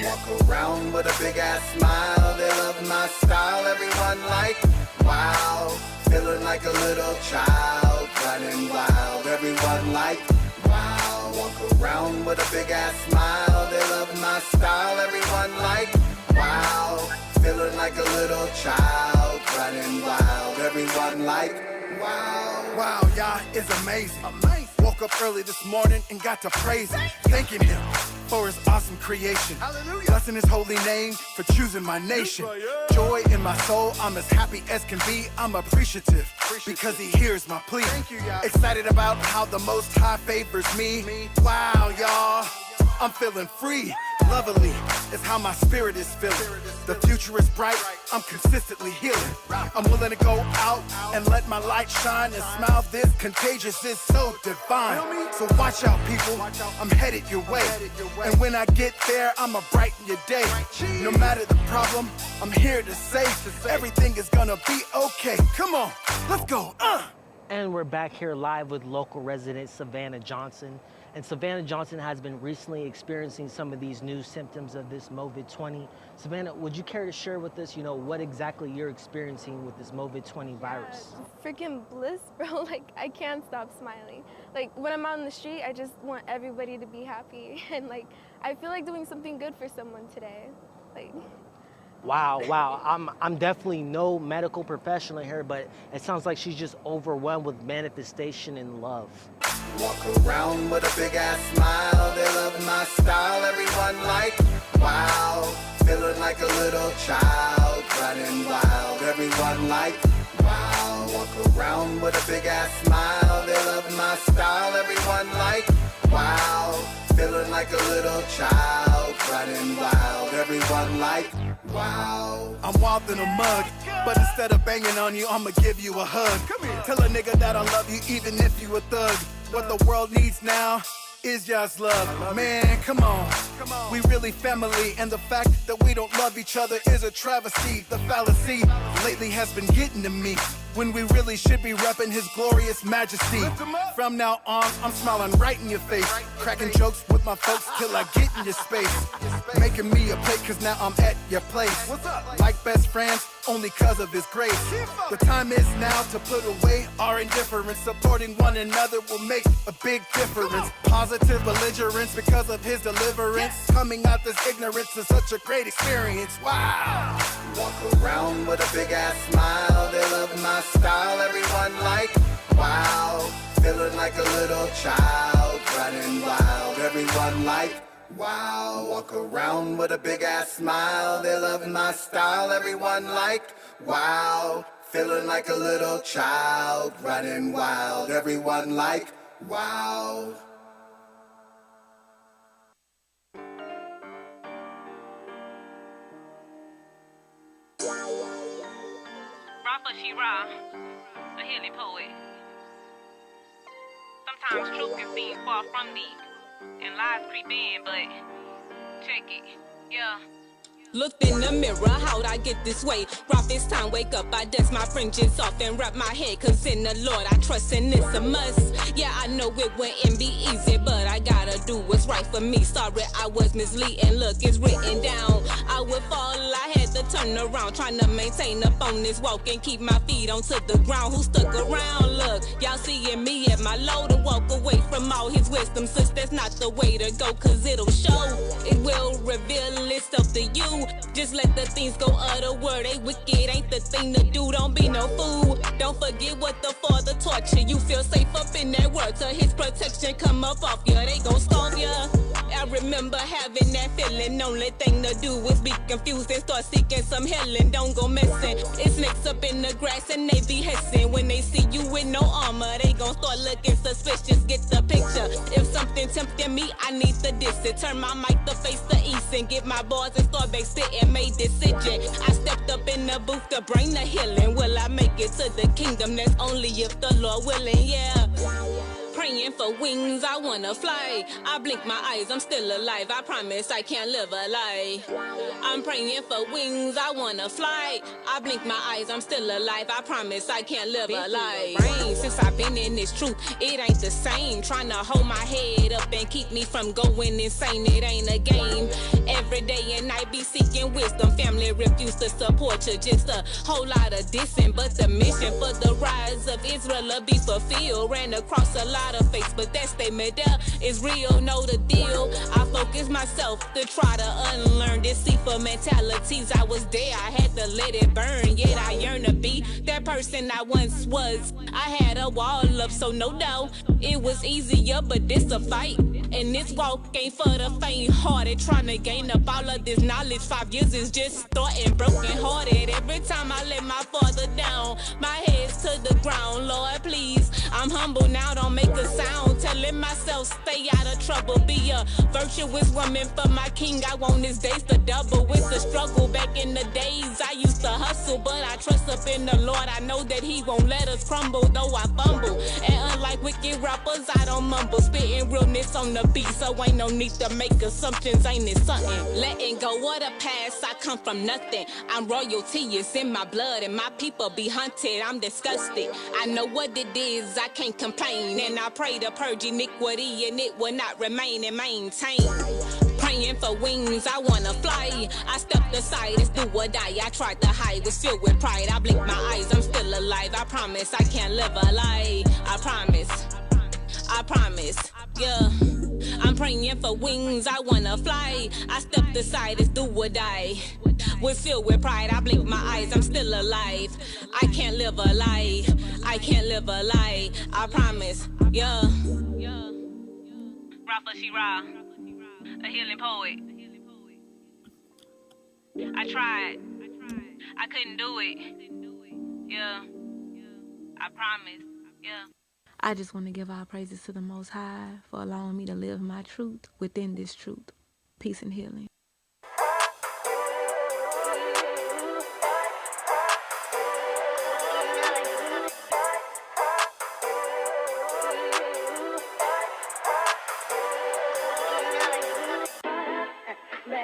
Walk around with a big ass smile. They love my style. Everyone like, wow. Feeling like a little child, running wild. Everyone like, wow. Walk around with a big ass smile. They love my style. Everyone like, wow. Feeling like a little child, running wild. Everyone like, wow. Wow, Yah is amazing. Woke up early this morning and got to praise him, thanking him for his awesome creation. Hallelujah. Blessing his holy name for choosing my nation. Joy in my soul, I'm as happy as can be. I'm appreciative because he hears my plea. Excited about how the Most High favors me. Wow, y'all, I'm feeling free. Lovely is how my spirit is feeling. The future is bright, I'm consistently healing. I'm willing to go out and let my light shine and smile. This contagious is so divine. So watch out, people, I'm headed your way. And when I get there, I'ma brighten your day. No matter the problem, I'm here to say everything is gonna be okay. Come on, let's go. And we're back here live with local resident Savannah Johnson. And Savannah Johnson has been recently experiencing some of these new symptoms of this MOVID 20. Savannah, would you care to share with us, what exactly you're experiencing with this MOVID 20 virus? Freaking bliss, bro. Like, I can't stop smiling. Like, when I'm out in the street, I just want everybody to be happy. And, like, I feel like doing something good for someone today. Like... Wow. I'm definitely no medical professional here, but it sounds like she's just overwhelmed with manifestation and love. Walk around with a big ass smile. They love my style. Everyone like, wow. Feeling like a little child, running wild. Everyone like, wow. Walk around with a big ass smile. They love my style. Everyone like, wow. Feeling like a little child, running wild. Everyone like, wow. I'm wild in a mug, but instead of banging on you, I'ma give you a hug. Come here. Tell a nigga that I love you even if you a thug. What the world needs now is just love. Man, come on. We really family, and the fact that we don't love each other is a travesty. The fallacy lately has been getting to me, when we really should be repping his glorious majesty. From now on, I'm smiling right in your face, cracking jokes with my folks till I get in your space, making me a plate cause now I'm at your place. Like best friends, only cause of his grace. The time is now to put away our indifference. Supporting one another will make a big difference. Positive belligerence because of his deliverance. Coming out this ignorance is such a great experience. Wow. Walk around with a big ass smile. They love my style. Everyone like, wow. Feeling like a little child, running wild. Everyone like, wow. Walk around with a big ass smile. They love my style. Everyone like, wow. Feeling like a little child, running wild. Everyone like, wow. Rafa Shira, a hilly poet. Sometimes truth can seem far from thee, and lies creep in, but check it, yeah. Looked in the mirror, how'd I get this way? Rough this time, wake up, I dust my fringes off and wrap my head. Cause in the Lord I trust and it's a must. Yeah, I know it wouldn't be easy, but I gotta do what's right for me. Sorry I was misleading, look, it's written down. I would fall, I had to turn around, trying to maintain up on this walk and keep my feet onto the ground. Who stuck around? Look, y'all seeing me at my low to walk away from all his wisdom. Sis, that's not the way to go, cause it'll show. It will reveal itself to you. Just let the things go of the word. They wicked ain't the thing to do. Don't be no fool. Don't forget what the Father taught you. You feel safe up in that word till his protection come up off ya. They gon' stomp ya. I remember having that feeling. Only thing to do is be confused and start seeking some healing. Don't go missing. It's snakes up in the grass and they be hissing. When they see you with no armor, they gon' start looking suspicious. Get the picture. If something tempting me, I need to diss it. Turn my mic to face the east and get my bars and start back sitting. Made decision. I stepped up in the booth to bring the healing. Will I make it to the kingdom? That's only if the Lord willing, yeah. Praying for wings, I wanna fly. I blink my eyes, I'm still alive. I promise I can't live a lie. I'm praying for wings, I wanna fly. I blink my eyes, I'm still alive. I promise I can't live a lie. Since I've been in this truth, it ain't the same. Trying to hold my head up and keep me from going insane. It ain't a game. Every day and night be seeking wisdom. Family refuse to support you. Just a whole lot of dissing. But the mission for the rise of Israel will be fulfilled. Ran across a lot of fakes, but that statement there is real. Know the deal. I focus myself to try to unlearn deceitful mentalities. I was there, I had to let it burn. Yet I yearn to be that person I once was. I had a wall up, so no doubt it was easier, but this a fight. And this walk ain't for the faint-hearted. Trying to gain up all of this knowledge. 5 years is just starting broken-hearted. Every time I let my father down, my head's to the ground. Lord, please, I'm humble now, don't make a sound. Telling myself, stay out of trouble. Be a virtuous woman for my king. I want his days to double with the struggle. Back in the days, I used to hustle, but I trust up in the Lord. I know that he won't let us crumble, though I fumble. And unlike wicked rappers, I don't mumble. Spitting realness on the beat, so ain't no need to make assumptions. Ain't it something? Letting go of the past, I come from nothing. I'm royalty, it's in my blood, and my people be hunted. I'm disgusted. I know what it is, I can't complain. And I pray to purge iniquity, and it will not remain and maintain. Praying for wings, I wanna fly. I stepped aside, it's do or die. I tried to hide, was filled with pride. I blink my eyes, I'm still alive. I promise I can't live a lie. I promise, yeah. I'm praying for wings, I wanna fly. I stepped aside, it's do or die. Was filled with pride, I blink my eyes, I'm still alive. I can't live a lie, I can't live a lie. I promise, yeah. Rafa Shira, a healing poet. I tried, I couldn't do it. Yeah, I promise, yeah. I just want to give all praises to the Most High for allowing me to live my truth within this truth. Peace and healing.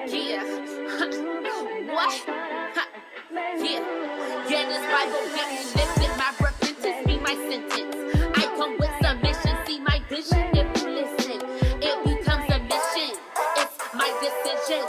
Yeah. What? Yeah, this Bible getting lifted. My repentance be my sentence. I come with submission. See my vision if you listen. It becomes a mission. It's my decision.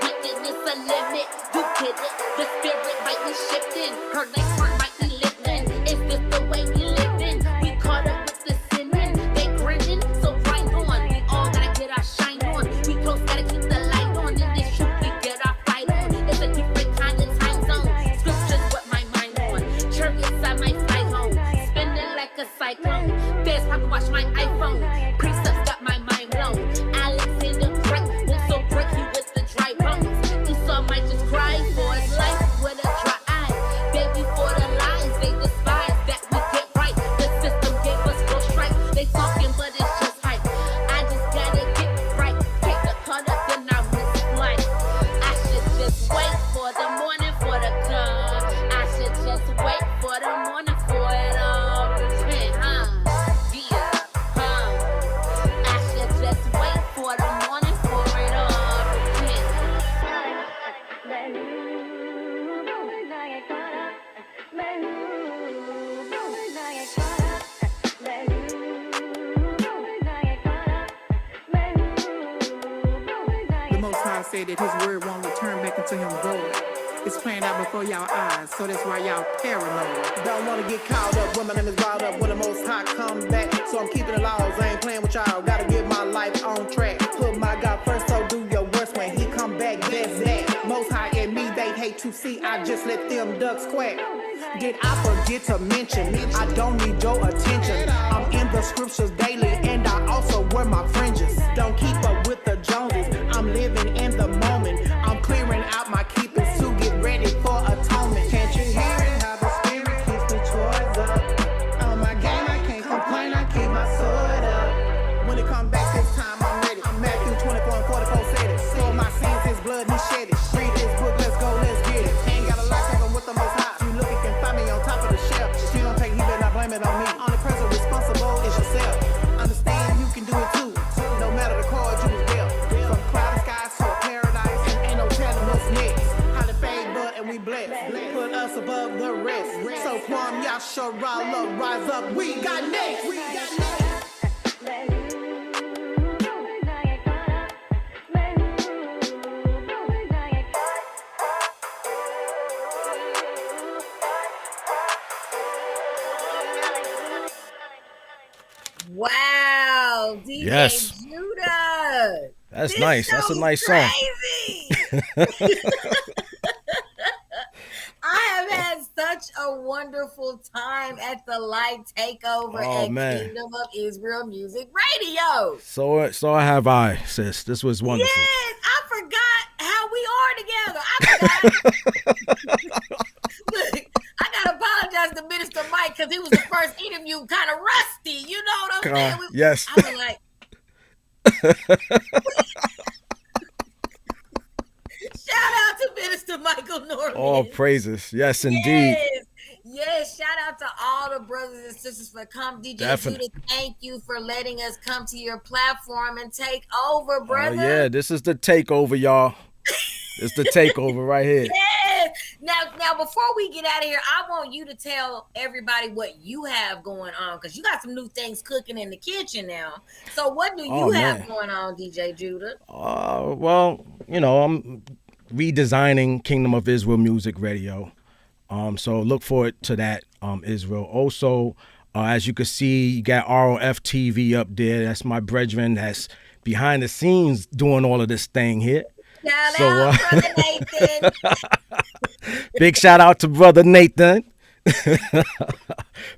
Wickedness a limit. You get it. The spirit might be shifting. Her next heart might be lifting. Is this the way we living? We caught up with the sinning. They grinning, so right on. We all gotta get our shine on. We close, gotta keep the light on. In this truth, we get our fight on. It's a different kind of time zone. Scriptures what my mind on. Church inside my flight home. Spinning like a cyclone. There's time to watch my iPhone. Precepts got my mind blown. Alexander Crack will so break you with the dry bones. Esau might just cry for his life with a dry eye. Baby, for the lies they despise that we get right. The system gave us no strike. They talking, but it's just hype. I just gotta get right. Take the cut up, then I miss life. I should just wait for the morning for the come. I should just wait for the morning for it all to turn, huh? Yeah, huh? I should just wait for the morning for it all to turn. The Most High said that his word won't return back into him void. It's playing out before y'all eyes, so that's why y'all paranoid. Don't wanna get caught up when my name is brought up when the Most High comes back. So I'm keeping the laws, I ain't playing with y'all. Gotta get my life on track. Put my God first, so do your worst when he come back. That's that. Most High and me, they hate to see. I just let them ducks quack. Did I forget to mention? I don't need your attention. I'm in the scriptures daily, and I also wear my fringes. Don't keep up with the Joneses. a moment. I'm clearing out my keepers to get ready for atonement. Can't you hear it? How the spirit keeps the chores up. On my game, I can't complain. I keep my sword up. When it comes back this time, I'm ready. I'm Matthew 24 and 44 said it. For my sins, his blood, he shed it. Read this book, let's go, let's get it. Ain't got a lot, cause I'm with the most high. You looking can find me on top of the shelf. If you don't take, he better not blame it on me. Only person responsible is yourself. Understand you can do it too. No matter the card you was dealt. From cloudy skies to a paradise, ain't no telling what's next. How the fade but and we blessed. Put us above the rest. So Kwam Yasharala, rise up. We got next. We got next. Wow, DJ Yes. Judah. That's This nice. That's a show's nice song. crazy. I have had such a wonderful time at the Light Takeover Oh, at man. Kingdom of Israel Music Radio. So have I, sis. This was wonderful. Yes, I forgot how we are together. I forgot. Look, I gotta apologize to Minister Mike because he was the first interview kind of rusty. You know what I'm saying? Yes. I was like, shout out to Minister Michael Norman. All praises. Yes, indeed. Yes, shout out to all the brothers and sisters for coming. DJ Definitely. Judah, thank you for letting us come to your platform and take over, Oh, brother. yeah, this is the takeover, y'all. It's the takeover right here. Yes. Now, before we get out of here, I want you to tell everybody what you have going on because you got some new things cooking in the kitchen now. So, what do you Oh, have man. going on, DJ Judah? Well, you know, I'm redesigning Kingdom of Israel Music Radio. So look forward to that, Israel. Also, as you can see, you got ROF TV up there. That's my brethren that's behind the scenes doing all of this thing here. Shout out, Brother Nathan. Big shout out to Brother Nathan.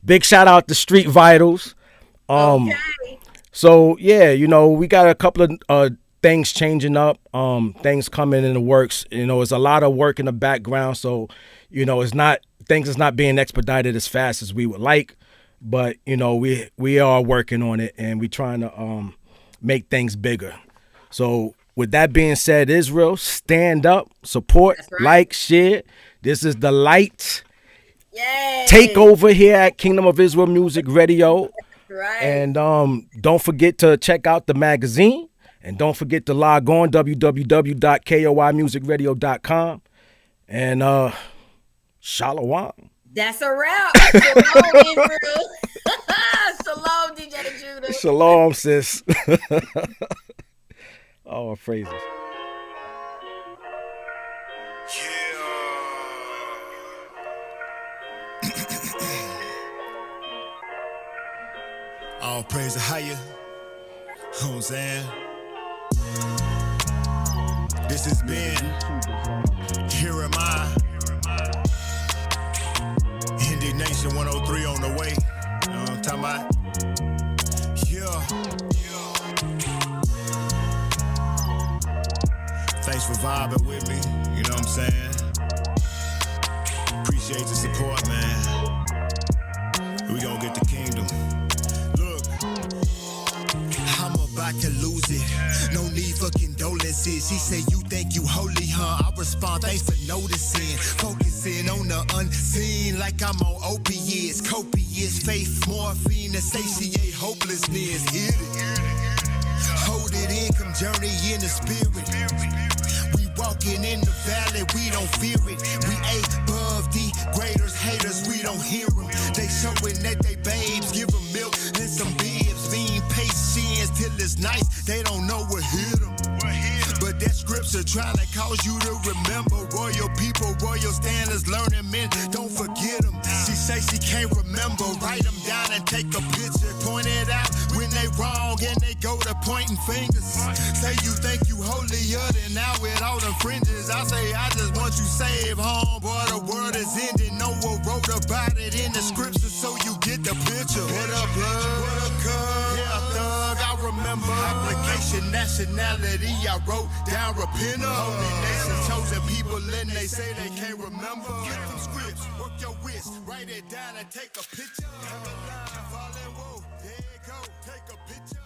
Big shout out to Street Vitals. So yeah, you know, we got a couple of things changing up, things coming in the works. You know, it's a lot of work in the background, so you know, things is not being expedited as fast as we would like, but you know, we are working on it and we trying to make things bigger. So with that being said, Israel, stand up, support, like, share. This is the Light Takeover here at Kingdom of Israel Music Radio. Right. And don't forget to check out the magazine. And don't forget to log on, www.koimusicradio.com. And shalom. That's a wrap. Shalom, Israel. Shalom, DJ Judah. Shalom, sis. Oh, phrases. All praise to higher. You know what I'm saying? This has been Here Am I. Indignation 103 on the way. You know what I'm talking about? Yeah. Thanks for vibing with me. You know what I'm saying? Appreciate the support, man. We gonna get the kingdom. I'm about to lose it. No need for condolences. He say you think you holy, huh? I respond, thanks for noticing. Focusing on the unseen like I'm on opiates. Copious faith, morphine to satiate hopelessness. Hit it. Hold it in, come journey in the spirit. We walking in the valley, we don't fear it. We above degraders, haters, we don't hear them. They showing that they babes, give them milk and some bibs. Being patience till it's nice, they don't know what hit them. But that scripture trying to cause you to remember royal people, royal standards, learning men, don't forget them. She say she can't remember, write them down and take a picture, point it out when they wrong and they go to pointing fingers. Say you think you holier than now with all the fringes. I say I just want you saved, home, boy, the world is ending. No one wrote about it in the scripture, so you get the picture. What up, blood? What up, cuz? Yeah, thug, I remember. Application nationality, I wrote down repenter. Holy nation, chosen people, and they say they can't remember. Get them scripts, work your wrist, write it down and take a picture. Have a line, fall in, whoa, there you go, take a picture.